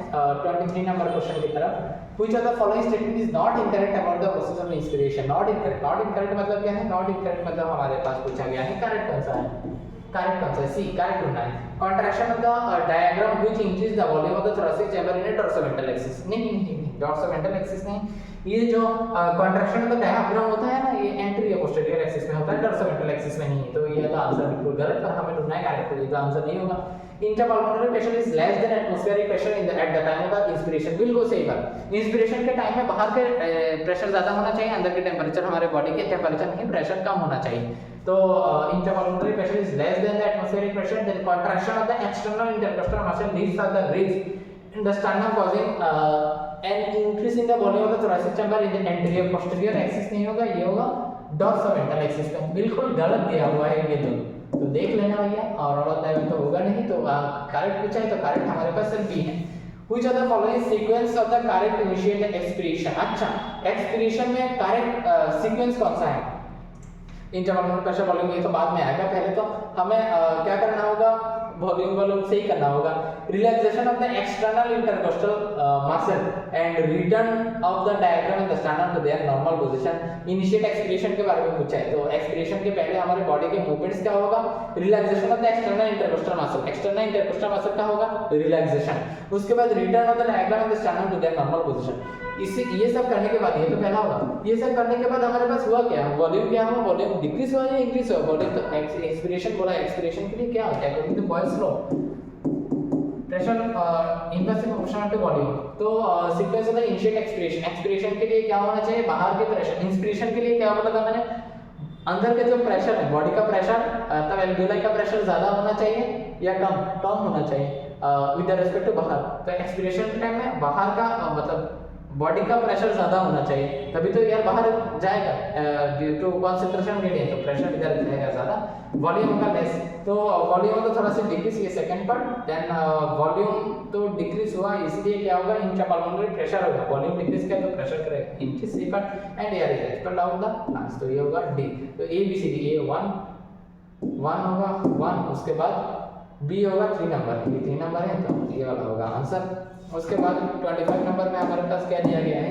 [SPEAKER 1] 23 नंबर क्वेश्चन की तरफ। Which of the following statement is not incorrect about the process of inspiration. Not incorrect मतलब क्या है? नॉट इनकरेक्ट मतलब हमारे पास पूछा गया है करेक्ट कौन सा है? करेक्ट कौन सा है? सी करेक्ट होना है। Contraction of the diagram which increase the volume of the thoracic chamber in a dorsolateral axis। नहीं dorsolateral axis नहीं, ये जो कॉन्ट्रैक्शन ऑफ द डायग्राम होता है ना, ये एंटीरियर पोस्टीरियर एक्सिस में होता है, dorsolateral एक्सिस में नहीं। तो ये तो आंसर बिल्कुल गलत, पर हमें ढूंढना है करेक्ट, ये तो आंसर नहीं होगा। Intrapulmonary pressure is less then atmospheric pressure in the at the time of the inspiration. बिल्कुल सही बात। इंस्पिरेशन के टाइम में बाहर के प्रेशर ज्यादा होना चाहिए, अंदर के टेंपरेचर हमारे बॉडी के टेंपरेचर नहीं, प्रेशर कम होना चाहिए। तो intrapulmonary pressure is less than the atmospheric pressure, then contraction of the external intercostal muscle leads to the rise in the sternum causing an increase in the volume of the thoracic chamber in the anterior posterior axis। नहीं होगा, ये होगा dorsolateral axis पे। बिल्कुल गलत दिया हुआ है ये दोनों, तो देख लेना भैया। और ऑल ऑफ दैट तो होगा नहीं, तो करेक्ट पूछा है तो करेक्ट हमारे पास सिर्फ बी है। Which of the following sequence of the correct initiate the expiration। अच्छा, एक्सपिरेशन में करेक्ट सीक्वेंस कौन सा है? इंटरपल्मोनरी प्रेशर वॉल्यूम, ये तो बाद में आएगा। पहले तो हमें क्या करना होगा? वॉल्यूम से ही करना होगा। Relaxation of the external intercostal muscle and return of the diaphragm in the sternum to their normal position. Initiate expiration के बारे में पूछा है, तो एक्सपिरेशन के पहले हमारे बॉडी के मूवमेंट्स क्या होगा? Relaxation of the external intercostal muscle. External intercostal muscle का होगा रिलैक्सेशन। उसके बाद return of the diaphragm in the sternum to their normal position. इसे ये सब करने के बाद, ये तो पहला होगा, ये सब करने के बाद हमारे पास हुआ क्या? वॉल्यूम क्या हुआ? वॉल्यूम डिक्रीज हुआ या इंक्रीज हुआ? वॉल्यूम तो एक्सपिरेशन बोला, एक्सपिरेशन के लिए क्या होता है according to Boyle's law? Pressure inversely proportional to volume. तो सीक्वेंस होता है इनिशिएट एक्सपिरेशन। एक्सपिरेशन के लिए क्या होना चाहिए? बाहर के प्रेशर। इंस्पिरेशन के लिए क्या बोला था मैंने? अंदर के जो प्रेशर है, बॉडी का प्रेशर, तब एल्वियोलाई का प्रेशर ज्यादा होना चाहिए या कम होना चाहिए विद रेस्पेक्ट टू बाहर। तो एक्सपिरेशन के टाइम में बाहर का मतलब बॉडी का प्रेशर ज्यादा होना चाहिए, तभी तो यार बाहर जाएगा ड्यू टू कंसंट्रेशन ग्रेडियंट, तो प्रेशर इधर जाएगा ज्यादा, वॉल्यूम का लेस। तो वॉल्यूम तो थोड़ा सा डिक्रीज, ये सेकंड पार्ट। देन वॉल्यूम तो डिक्रीज हुआ, इसलिए क्या होगा? इंट्रापल्मोनरी प्रेशर होगा। वॉल्यूम डिक्रीज किया तो प्रेशर करेगा increase, C part and air is expelled out the lungs. तो ये होगा डी। तो ए बी सी डी, ए 1 होगा 1, उसके बाद बी होगा 3 नंबर, ये 3 नंबर है तो ये वाला होगा आंसर। उसके बाद 25 नंबर में हमारे पास क्या दिया गया है?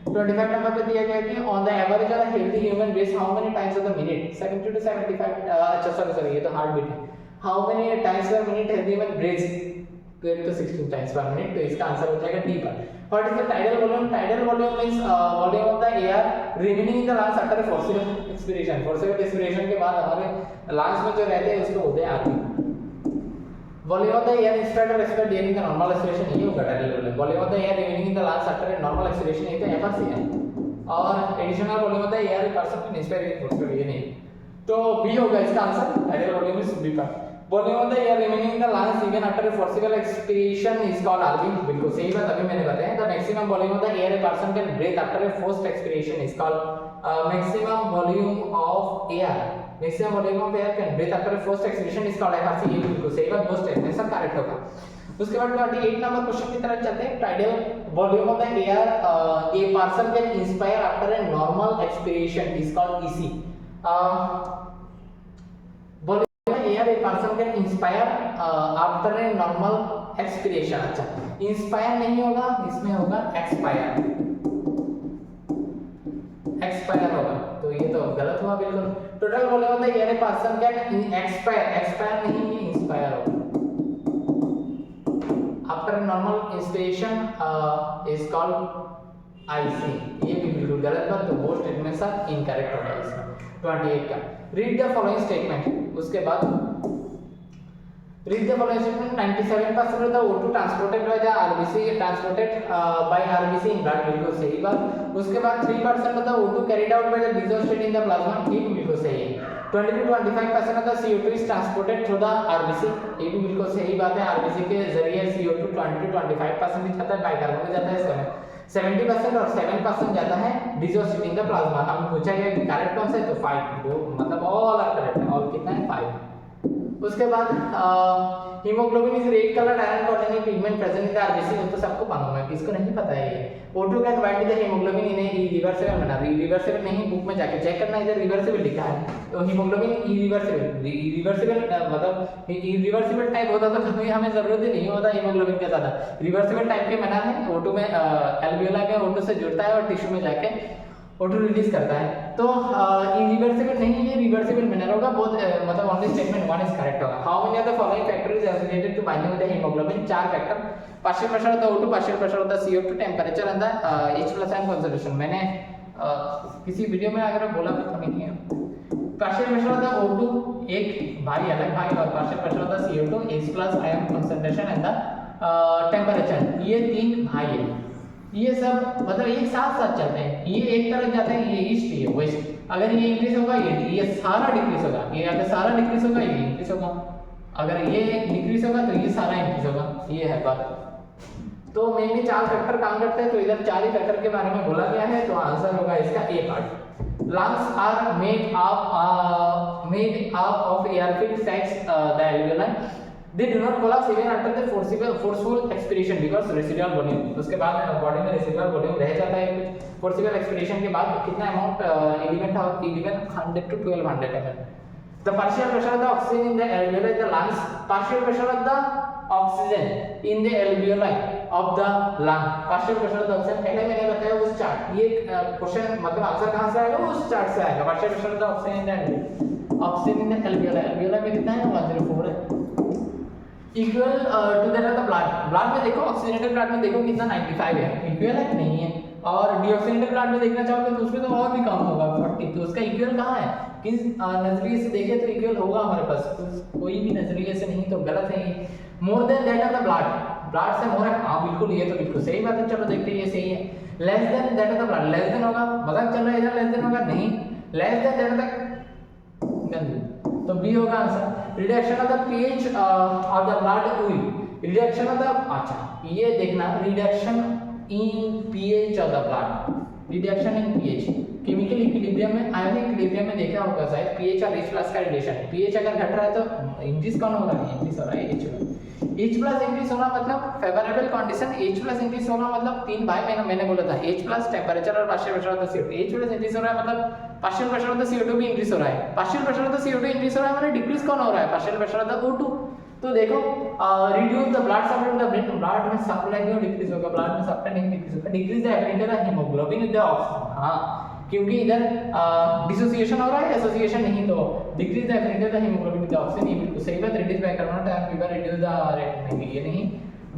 [SPEAKER 1] 25 नंबर पे दिया गया कि on the average of healthy human breaths how many times of the minute 70 to 75 अच्छा सॉरी ये तो हार्ट बीट है how many times per minute healthy human breaths 12 to 16 times per minute. तो इसका आंसर हो जाएगा डी पर। What is the tidal volume? Tidal volume means volume of the air remaining in the lungs after a forcible expiration. Forcible expiration के बाद हमारे lungs में जो रहते हैं उसको होते हैं RP. Volume of the air inspired और expired during the normal expiration ये होगा tidal volume. Volume of the air remaining in the lungs after a normal expiration ये तो एफआरसी है। और additional volume of the air person can inspire in forcible ये नहीं। तो बी होगा इसका आंसर। टाइडल वॉल्यूम इज बी पर। Volume of the air remaining in the lungs even after a forcible expiration is called RV. बिल्कुल सही बात अभी मैंने बताया। The maximum volume of the air a person can breathe after a forced expiration is called maximum volume of air. Maximum volume of air can breathe after a forced expiration is called FRC. ये बिल्कुल सही बात, most extension correct होगा। उसके बाद 28 number question की तरफ चलते हैं। Tidal volume of the air a person can inspire after a normal expiration is called EC. Air a person can inspire after a normal expiration. अच्छा इंस्पायर नहीं होगा, इसमें होगा एक्सपायर। एक्सपायर होगा तो ये तो गलत हुआ बिल्कुल। Total volume of the air a person can expire, expire नहीं ये इंस्पायर होगा। After normal inspiration is called IC. ये भी बिल्कुल गलत बात, तो वो स्टेटमेंट सब इनकरेक्ट होगा इसमें 28 का। Read the following statement. उसके बाद read the following statement. 97% of the O2 transported by the RBC transported by RBC in blood. बिल्कुल सही बात। उसके बाद 3% of the O2 carried out by the dissociate in the plasma. ये भी बिल्कुल सही है। 20 to 25% of the CO2 is transported through the RBC। ये भी बिल्कुल सही बात है। RBC के जरिए CO2 20 to 25% जाता है, बाइकार्बोनेट जाता है इसमें 70% और 7% जाता है डिसोसिएट इन द प्लाज्मा। हमें पूछा गया कि करेक्ट कौन सा है, तो 5 वो मतलब ऑल आर करेक्ट है। ऑल कितना है 5। उसके बाद haemoglobin is red colour iron containing pigment present in the RBC. वो तो सबको मालूम है, किसको नहीं पता है ये। O2 can bind the haemoglobin in irreversible manner. Irreversible नहीं, बुक में जाके चेक करना, इधर रिवर्सिबल लिखा है। तो हीमोग्लोबिन इरिवर्सिबल, इरिवर्सिबल मतलब इरिवर्सिबल टाइप होता तो कभी हमें जरूरत ही नहीं होता हीमोग्लोबिन का ज्यादा। रिवर्सिबल टाइप के मैनर है। O2 में एल्वियोलाई में O2 से जुड़ता है और टिश्यू में जाके O2 रिलीज करता है। तो इरिवर्सिबल नहीं, ये रिवर्सिबल मैनर होगा। बोथ मतलब ओनली स्टेटमेंट 1 इज करेक्ट होगा। How many of the following factor is associated to binding with the haemoglobin? 4 factor. Partial pressure of the O2, partial pressure of the CO2, temperature and the H+ ion concentration. मैंने किसी video में अगर बोला भी तो नहीं है। Partial pressure of the O2 एक भाई अलग भाई और partial pressure of the CO2 H+ ion concentration and the temperature, ये 3 भाई है। ये सब मतलब एक साथ साथ चलते हैं। ये एक तरफ जाते हैं, ये ईस्ट ये वेस्ट। अगर ये इंक्रीज होगा ये सारा डिक्रीज होगा। ये अगर सारा डिक्रीज होगा ये इंक्रीज होगा। अगर ये डिक्रीज होगा तो ये सारा इंक्रीज होगा। ये है बात। तो मेनली 4 फैक्टर काम करते हैं। तो इधर 4 ही फैक्टर के बारे में बोला गया है। तो आंसर होगा इसका A part. Lungs are made up of air filled sacs the alveoli. They do not collapse even after the forceful expiration because residual volume। उसके बाद बॉडी में residual volume रह जाता है कुछ। forcible expiration के बाद कितना amount 1100 to 1200 ml। The partial pressure of the oxygen in the alveoli of the lungs, partial pressure of the oxygen in the alveoli of the lung, partial pressure of the oxygen पहले मैंने बताया उस chart. ये question मतलब answer कहाँ से आएगा? उस चार्ट से आएगा। partial pressure of the oxygen in the alveoli में कितना है? 104 है। Equal to that of the blood में देखो, ऑक्सीजनेटेड ब्लड में देखो कितना 95 है। इक्वल है कि नहीं है? और डीऑक्सीजनेटेड ब्लड में देखना चाहोगे तो उसमें तो और भी कम होगा 40। तो उसका इक्वल कहाँ है? किस नजरिए से देखें तो इक्वल होगा हमारे पास, कोई भी नजरिए से नहीं, तो गलत है ये। More than that of the blood से मोर है। हाँ बिल्कुल, ये तो बिल्कुल सही बात है। चलो देखते हैं ये सही है। Less than that of the blood, less than होगा, मजाक चल रहा है इधर, लेस देन होगा नहीं, less than that of the, तो बी होगा answer. Reduction of the pH of the blood will. Reduction of the, अच्छा ये देखना, reduction in pH of the blood. Reduction in pH chemical equilibrium में, ionic equilibrium में देखा होगा शायद पीएच और H+ का रिलेशन। पीएच अगर घट रहा है तो इंक्रीज कौन हो रहा है? इंक्रीज हो रहा है H+ इंक्रीज होना मतलब फेवरेबल कंडीशन। H+ इंक्रीज होना मतलब 3 भाई मैंने बोला था, H+ टेंपरेचर और partial pressure of the CO2। H+ increase हो रहा है मतलब partial pressure of the CO2 भी इंक्रीज हो रहा है। Partial pressure of the CO2 increase हो रहा है मतलब डिक्रीज कौन हो रहा है? Partial pressure of the O2। तो देखो reduce the blood supply to the brain, blood में सप्लाई क्यों डिक्रीज होगा, ब्लड में सप्लाई नहीं डिक्रीज होगा, decrease the affinity of haemoglobin with the oxygen. हाँ, क्योंकि इधर डिसोसिएशन हो रहा है, एसोसिएशन नहीं, तो decrease the affinity of haemoglobin with the oxygen, ये बिल्कुल सही बात। Reduce bicarbonate ion fever, reduce the rate, नहीं ये नहीं,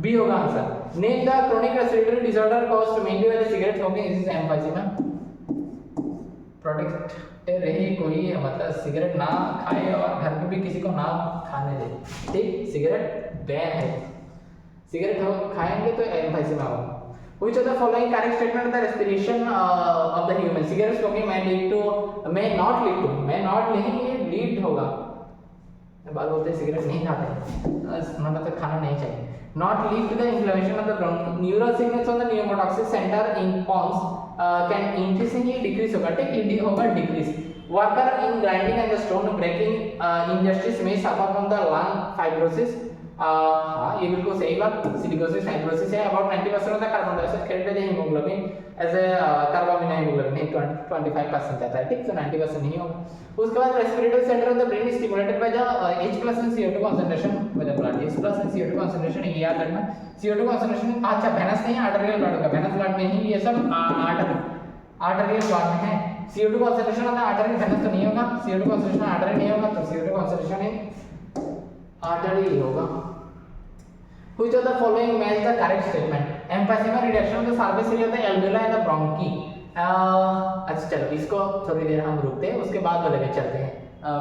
[SPEAKER 1] बी होगा answer. Name the chronic respiratory disorder caused mainly by the cigarette smoking, this is emphysema. Protect रहे कोई, मतलब सिगरेट ना खाए और घर पे भी किसी को ना खाने दे, ठीक, सिगरेट बैन है, सिगरेट हो खाएंगे तो एम्फाइसेमा होगा। Which of the following correct statement the respiration of the human, cigarette smoking may lead to, may not lead to, may not नहीं, ये lead होगा, बात बोलते हैं सिगरेट नहीं खाते, मतलब तो खाना नहीं चाहिए। Not lead to the inflammation of the bronchi, neural signals on the pneumotoxic center in pons can increase, ये decrease होगा, ठीक, होगा decrease। Worker in grinding and the stone breaking industries may suffer from the lung fibrosis, हाँ ये बिल्कुल सही बात, silicosis fibrosis है। अबाउट 90% होता है carbon dioxide carried by the haemoglobin as a carbamino haemoglobin, नहीं 25% जाता है, ठीक, तो 90% नहीं होगा। उसके बाद respiratory centre of the brain is stimulated by the H+ and CO2 concentration with the blood, H+ and CO2 concentration, ये याद रखना। CO2 concentration अच्छा वेनस नहीं, आर्टेरियल ब्लड होगा, वेनस ब्लड में ही ये सब आर्टेरियल ब्लड में है। CO2 concentration of the artery, venous तो नहीं होगा, CO2 concentration आर्टरी नहीं होगा, तो CO2 concentration है आर्टरी होगा। Which of the following match the correct statement? Emphysema reduction of the surface area of the alveoli and the bronchi. अच्छा चलो इसको थोड़ी देर हम रुकते हैं, उसके बाद वाले में चलते हैं,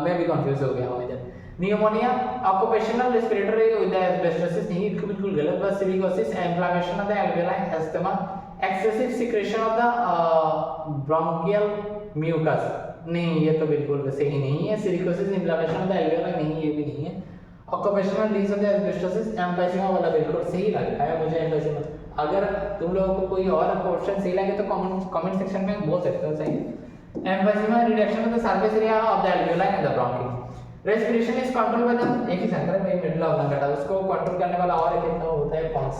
[SPEAKER 1] मैं भी कंफ्यूज हो गया हूँ इधर। Pneumonia, occupational respiratory with asbestosis, नहीं बिल्कुल गलत बात। Silicosis, inflammation of the alveoli, asthma, excessive secretion of the bronchial mucus, नहीं ये तो बिल्कुल सही नहीं है। Silicosis, inflammation of the alveoli, नहीं ये भी नहीं है। Occupational disease of the asbestosis, emphysema वाला बिल्कुल सही लग रहा है मुझे, एम्फाइसेमा। अगर तुम लोगों को कोई और क्वेश्चन सही लगे तो कमेंट सेक्शन में बोल सकते हो, सही। Emphysema reduction of the surface area of the alveoli and the bronchi. Respiration is control by the, एक ही सेंटर में मिडिल ऑफ द गटा, उसको कंट्रोल करने वाला और एक होता है pons.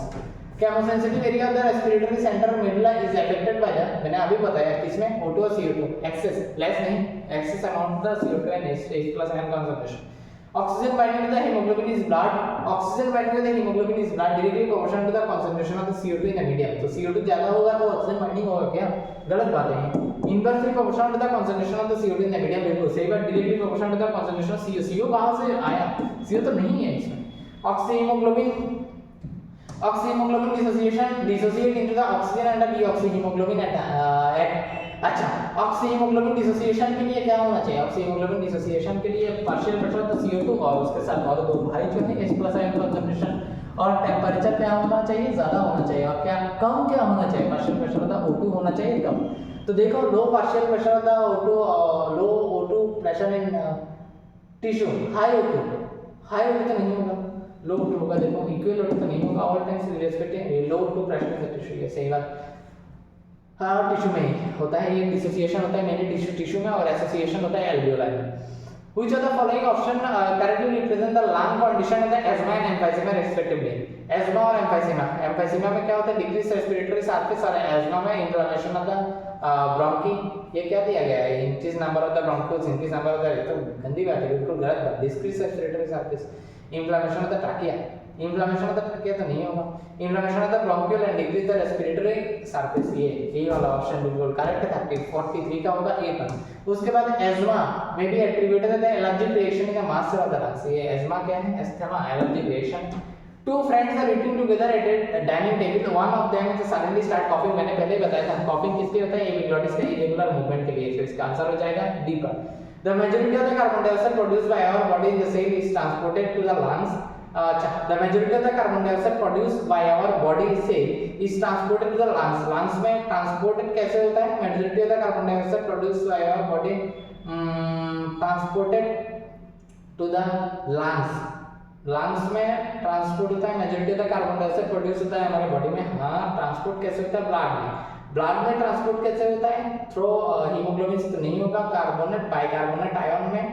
[SPEAKER 1] Chemosensitive area of the respiratory centre middle is affected by the, मैंने अभी बताया किसमें, O2 और CO2, एक्सेस लेस नहीं, excess amount the CO2 and H+ ion concentration. Oxygen binding to the hemoglobin is blood, oxygen binding to the hemoglobin is blood directly proportional to the concentration of the CO2 in the medium, तो CO2 ज्यादा होगा तो oxygen binding होगा क्या, गलत बात है। Inversely proportional to the concentration of the CO2 in the medium, बिल्कुल सही बात। Directly proportional to the concentration of CO, CO कहां से आया, CO तो नहीं है इसमें। Oxyhaemoglobin, oxyhaemoglobin dissociate into the oxygen and the deoxyhemoglobin at अच्छा, ऑक्सीहीमोग्लोबिन डिसोसिएशन के लिए क्या होना चाहिए, ऑक्सीहीमोग्लोबिन डिसोसिएशन के लिए पार्शियल प्रेशर तो CO2 और उसके साथ और दो भाई जो है H+ आयन कंसंट्रेशन, और टेंपरेचर क्या होना चाहिए, ज्यादा होना चाहिए, और क्या कम क्या होना चाहिए, पार्शियल प्रेशर होता O2 होना चाहिए कम। तो देखो लो पार्शियल प्रेशर होता O2, low O2 pressure in tissue, high O2 तो नहीं होगा, लो O2 होगा, देखो इक्वल O2 तो नहीं होगा, all times respective low O2 pressure in the tissue, ये सही बात। हाँ टिश्यू में होता है, ये डिसोसिएशन होता है मेनली टिश्यू में, और एसोसिएशन होता है एल्वियोलाई में। Which of the following option correctly represent the lung condition of the asthma and emphysema respectively? asthma और emphysema, emphysema में क्या होता है, decreased respiratory surface, और asthma में inflammation of the bronchi, ये क्या दिया गया है, increased number of the bronchioles, increased number of the, तो गंदी बात है, बिल्कुल गलत बात। decreased respiratory surface, inflammation of the trachea, inflammation of the trachea तो नहीं होगा, inflammation of the bronchial and decrease the respiratory surface, ये वाला ऑप्शन बिल्कुल करेक्ट था, 43 का होगा ए पर। उसके बाद एज्मा में भी एट्रिब्यूटेड है the allergic reaction in the mass of the lungs, ये एज्मा क्या है, asthma, allergic reaction. Two friends are eating together at a dining table. One of them is suddenly start coughing. मैंने पहले बताया था coughing किसके होता है, एपिग्लॉटिस का इरेगुलर मूवमेंट के लिए, तो इसका आंसर हो जाएगा डी पर। The majority of the carbon dioxide produced by our body in the cell is transported to the lungs. The majority of the carbon dioxide produced by our body cell is transported to the lungs. Lungs में transported कैसे होता है, majority of the carbon dioxide produced by our body transported to the lungs. Lungs में transport होता है, majority of the carbon dioxide produce होता है हमारे बॉडी में। हाँ ट्रांसपोर्ट कैसे होता है, ब्लड में, ब्लड में ट्रांसपोर्ट कैसे होता है, थ्रू हीमोग्लोबिन से तो नहीं होगा, कार्बोनेट बाइकार्बोनेट आयन में,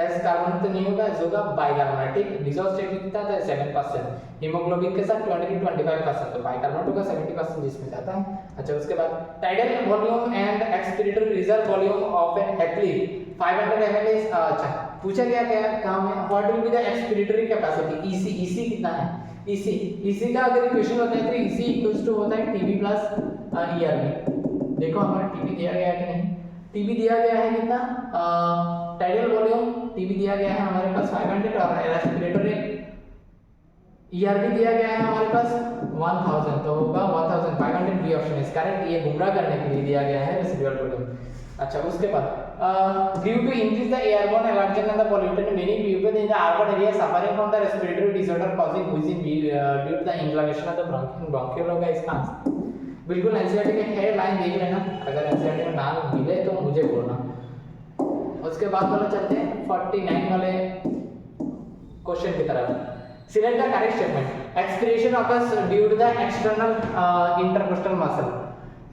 [SPEAKER 1] एस कार्बोनेट तो नहीं होगा, जो होगा बाइकार्बोनेटिक, डिसॉल्व स्टेट में कितना था 7%, हीमोग्लोबिन के साथ 20 to 25%, तो बाइकार्बोनेट होगा 70% जिसमें जाता है। अच्छा उसके बाद tidal volume and expiratory reserve volume of an athlete 500 ml is, अच्छा पूछा गया क्या काम है, what will be the expiratory capacity, EC कितना है, ईसी का अगर इक्वेशन होता है तो ईसी इक्वल्स टू होता है टीबी प्लस ईआरबी। देखो हमारा टीबी दिया गया है कि नहीं, टीबी दिया गया है कितना, टाइडल वॉल्यूम टीबी दिया गया है हमारे पास 500 और रेस्पिरेटरी ईआरबी दिया गया है हमारे पास 1000, तो होगा 1500, बी ऑप्शन इज करेक्ट। ये गुमराह करने के लिए दिया गया है रेसिडुअल वॉल्यूम। अच्छा उसके बाद due to increase the airborne allergen and the polluted many people in the urban area suffering from the respiratory disorder causing wheezing due to the inflammation of the bronchial होगा इसका answer. बिल्कुल NCERT के है line देख लेना, अगर NCERT में नाम मिले तो मुझे बोलना। उसके बाद वाला चलते हैं 49 वाले क्वेश्चन की तरफ। Select the correct statement, excretion occurs due to the external intercostal muscle,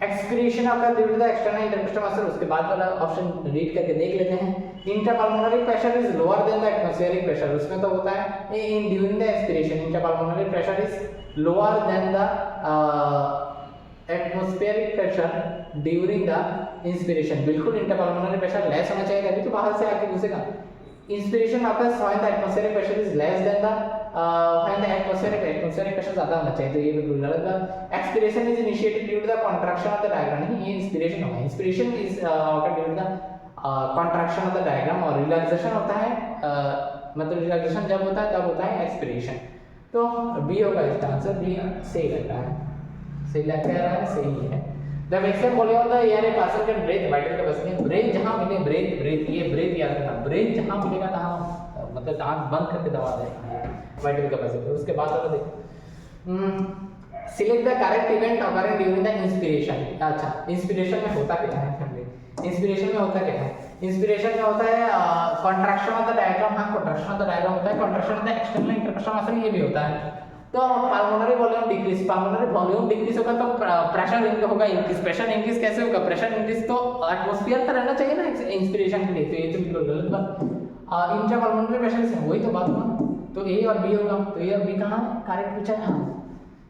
[SPEAKER 1] excretion occur due to the external intercostal muscle. उसके बाद वाला ऑप्शन रीड करके देख लेते हैं। Intrapulmonary pressure is lower than the atmospheric pressure, उसमें तो होता है in during the expiration intrapulmonary pressure is lower than the atmospheric pressure during the inspiration. बिल्कुल इंट्रापल्मोनरी प्रेशर लेस होना चाहिए तभी तो बाहर से आके घुसेगा। इंस्पिरेशन आपका when the atmospheric pressure is less than the when the atmospheric pressure ज्यादा होना चाहिए, तो ये बिल्कुल गलत बात। Expiration is initiated due to the contraction of the diagram, नहीं ये इंस्पिरेशन होगा। Inspiration is due to the contraction of the diagram और रिलैक्सेशन होता है मतलब रिलैक्सेशन जब होता है तब होता है एक्सपिरेशन। तो बी होगा इसका आंसर, बी सही लग रहा है, सही लग रहा है, सही है। The maximum volume of the air a person can breathe, vital capacity, breathe जहाँ मिले breathe ये breathe याद रखना, breathe जहाँ मिलेगा तहाँ मतलब आँख बंद करके दबा देना, vital capacity। उसके बाद वाला देखो, select the correct event occurring during the inspiration। अच्छा इंस्पिरेशन में होता क्या है फैमिली, इंस्पिरेशन में होता क्या है, इंस्पिरेशन में होता है कॉन्ट्रैक्शन ऑफ द डायग्राम, हाँ कॉन्ट्रैक्शन ऑफ द डायग्राम होता है, contraction of the external intercostal muscle ये भी होता है। तो पल्मोनरी वॉल्यूम डिक्रीज होगा तो प्रेशर होगा इंक्रीज, प्रेशर इंक्रीज कैसे होगा, प्रेशर इंक्रीज तो एटमॉस्फेयर का रहना चाहिए ना इंस्पिरेशन के लिए, तो ये तो बिल्कुल गलत बात। इंट्रापल्मोनरी प्रेशर से वही तो बात हुआ, तो ए और बी होगा, तो ए और बी कहाँ है करेक्ट पूछा है,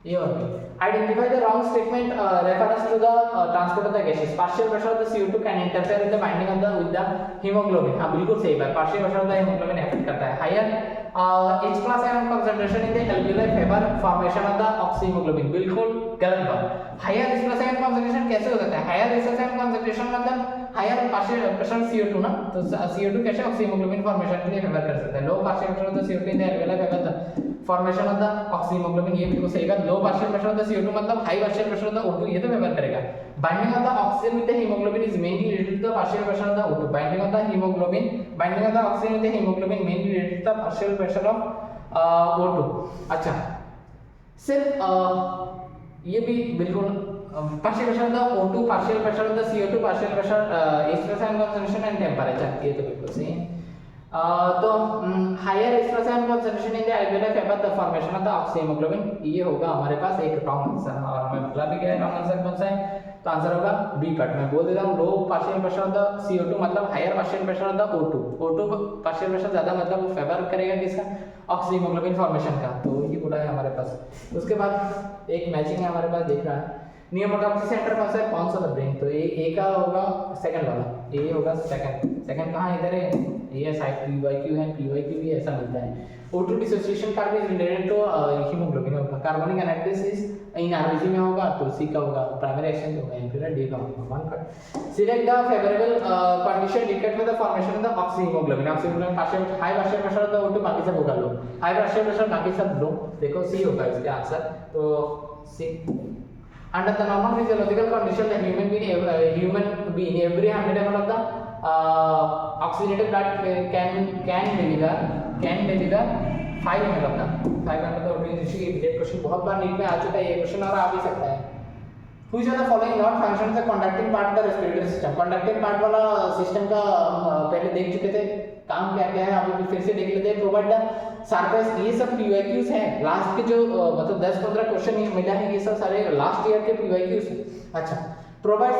[SPEAKER 1] ए और B. Identify the wrong statement reference to the transport of the gases, partial pressure of the CO2 can interfere with the binding of the with the haemoglobin, हाँ बिल्कुल सही बात, partial pressure of the haemoglobin effect करता है। Higher H+ion concentration in the alveoli favor formation of the oxyhemoglobin, बिल्कुल गलत बात। Higher H+ion concentration कैसे हो सकता है, हायर H+ion concentration मतलब हायर पार्शियल प्रेशर CO2 ना, तो CO2 कैसे ऑक्सीहीमोग्लोबिन फॉर्मेशन के लिए फेवर कर सकता है। Low partial pressure of the CO2 in the alveoli favor the formation of the oxyhemoglobin, ये बिल्कुल सही बात। Low partial pressure of the CO2 मतलब high partial pressure of the O2, ये तो फेवर करेगा। Binding of the oxygen with the haemoglobin is mainly related to the partial pressure of the O2, binding of the haemoglobin, binding of the oxygen with the haemoglobin mainly related to the partial pressure of O2। अच्छा सिर्फ ये भी बिल्कुल partial pressure of the O2, partial pressure of the CO2, partial pressure H+ion concentration and temperature, ये तो बिल्कुल सही है। तो higher H+ion concentration in the alveoli favor the formation of the oxyhemoglobin, ये होगा हमारे पास एक रॉन्ग आंसर, और हमें बता भी गया रॉन्ग आंसर कौन सा है, तो आंसर होगा बी पार्ट। मैं बोल देता हूँ low partial pressure of the CO2 मतलब higher partial pressure of the O2 partial pressure ज्यादा मतलब वो फेवर करेगा किसका, ऑक्सीहीमोग्लोबिन फॉर्मेशन का, तो ये पूरा है हमारे पास। उसके बाद एक मैचिंग है हमारे पास, देख रहा है नियोमोटॉक्सी सेंटर कौन सा है, कौन सा ब्रेन, तो ए का होगा सेकंड वाला, ए होगा सेकंड कहाँ इधर है, ये साइड PYQ है, PYQ भी ऐसा मिलता है। O2 dissociation curve is related to haemoglobin होगा, कार्बोनिक एनालिसिस इन RBC में होगा, तो सी का होगा, प्राइमरी एक्सचेंज होगा, इंफीरियर डी का होगा, one cut. Select the favourable condition required for the formation of the oxyhaemoglobin, oxyhaemoglobin partial high partial pressure of the O2 बाकी सब होगा लो, हाई पार्शियल प्रेशर बाकी सब लो, देखो सी होगा इसका आंसर, तो सी। Under the normal physiological condition, the human being every 100 ml of the oxygenated blood can deliver 5 ml of the 5 ml of the ये क्वेश्चन बहुत बार नीट में आ चुका है, ये क्वेश्चन और आ भी सकता है। Which of the following not functions the conducting part of the respiratory system, conducting part वाला सिस्टम का पहले देख चुके थे, काम क्या क्या है अभी फिर से देख लेते हैं। प्रोवाइड द सरफेस, ये सब PYQs हैं, लास्ट के जो मतलब 10-15 क्वेश्चन ये मिला है, ये सब सारे लास्ट ईयर के PYQs हैं। अच्छा provide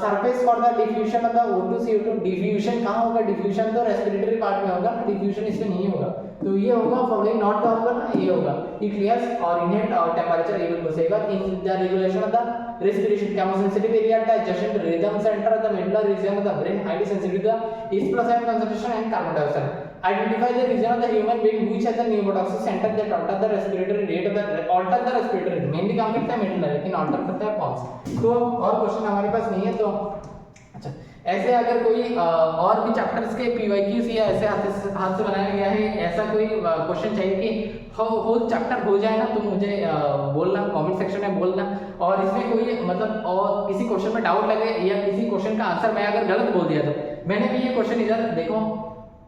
[SPEAKER 1] surface for the diffusion of the O2 CO2, diffusion कहाँ होगा, डिफ्यूजन तो रेस्पिरेटरी पार्ट में होगा, डिफ्यूजन इसमें नहीं होगा, तो ये होगा फॉलोइंग नॉट का होगा ना, ये होगा ई क्लियर्स और इनहेट और टेंपरेचर ये बिल्कुल सही बात। In the regulation of the respiration, chemosensitive area digestion rhythm center of the medullary region of the brain, highly sensitive to the H+ion concentration and carbon dioxide, Identify the region of the human being which has a pneumotoxic center that alter the respiratory rate of the alter the respiratory rate. Mainly काम करता है medal, लेकिन alter करता है Pond's. तो और question हमारे पास नहीं है। तो अच्छा, ऐसे अगर कोई और भी चैप्टर्स के PYQs या ऐसे हाथ से बनाया गया है ऐसा कोई क्वेश्चन चाहिए कि होल चैप्टर हो जाए ना, तो मुझे बोलना, कमेंट सेक्शन में बोलना। और इसमें कोई मतलब और किसी क्वेश्चन में डाउट लगे या किसी क्वेश्चन का आंसर मैं अगर गलत बोल दिया, तो मैंने भी ये क्वेश्चन इधर देखो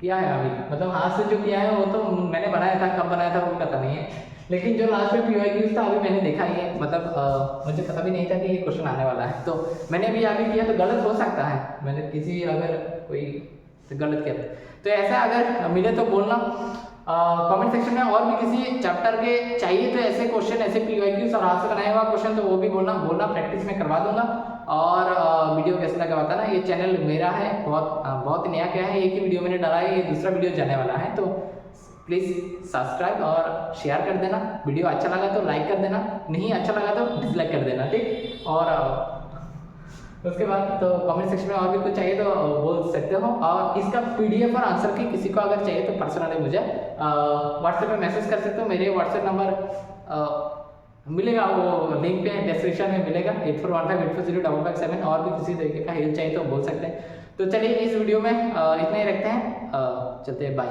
[SPEAKER 1] किया है अभी, मतलब हाथ से जो किया है वो तो मैंने बनाया था, कब बनाया था वो पता नहीं है, लेकिन जो लास्ट में PYQs था अभी मैंने देखा ही है, मतलब मुझे पता भी नहीं था कि ये क्वेश्चन आने वाला है, तो मैंने अभी आगे किया, तो गलत हो सकता है, मैंने किसी अगर कोई गलत किया तो ऐसा अगर मिले तो बोलना। कमेंट सेक्शन में और भी किसी चैप्टर के चाहिए तो ऐसे क्वेश्चन, ऐसे PYQs और हाथ से बनाया हुआ क्वेश्चन, तो वो भी बोलना प्रैक्टिस में करवा दूंगा। और वीडियो कैसा लगा बताना। ये चैनल मेरा है, बहुत नया क्या है, एक ही वीडियो मैंने डाला है, ये दूसरा वीडियो जाने वाला है, तो प्लीज़ सब्सक्राइब और शेयर कर देना। वीडियो अच्छा लगा तो लाइक कर देना, नहीं अच्छा लगा तो डिसलाइक कर देना, ठीक। और उसके बाद तो कमेंट सेक्शन में और भी कुछ चाहिए तो बोल सकते हो। और इसका PDF और आंसर की किसी को अगर चाहिए तो पर्सनली मुझे व्हाट्सएप पे मैसेज कर सकते हो। मेरे व्हाट्सएप नंबर मिलेगा, वो लिंक पे डिस्क्रिप्शन में मिलेगा, 8415840557। और भी किसी तरीके का हेल्प चाहिए तो बोल सकते हैं। तो चलिए इस वीडियो में इतना ही रखते हैं, चलते हैं, बाय।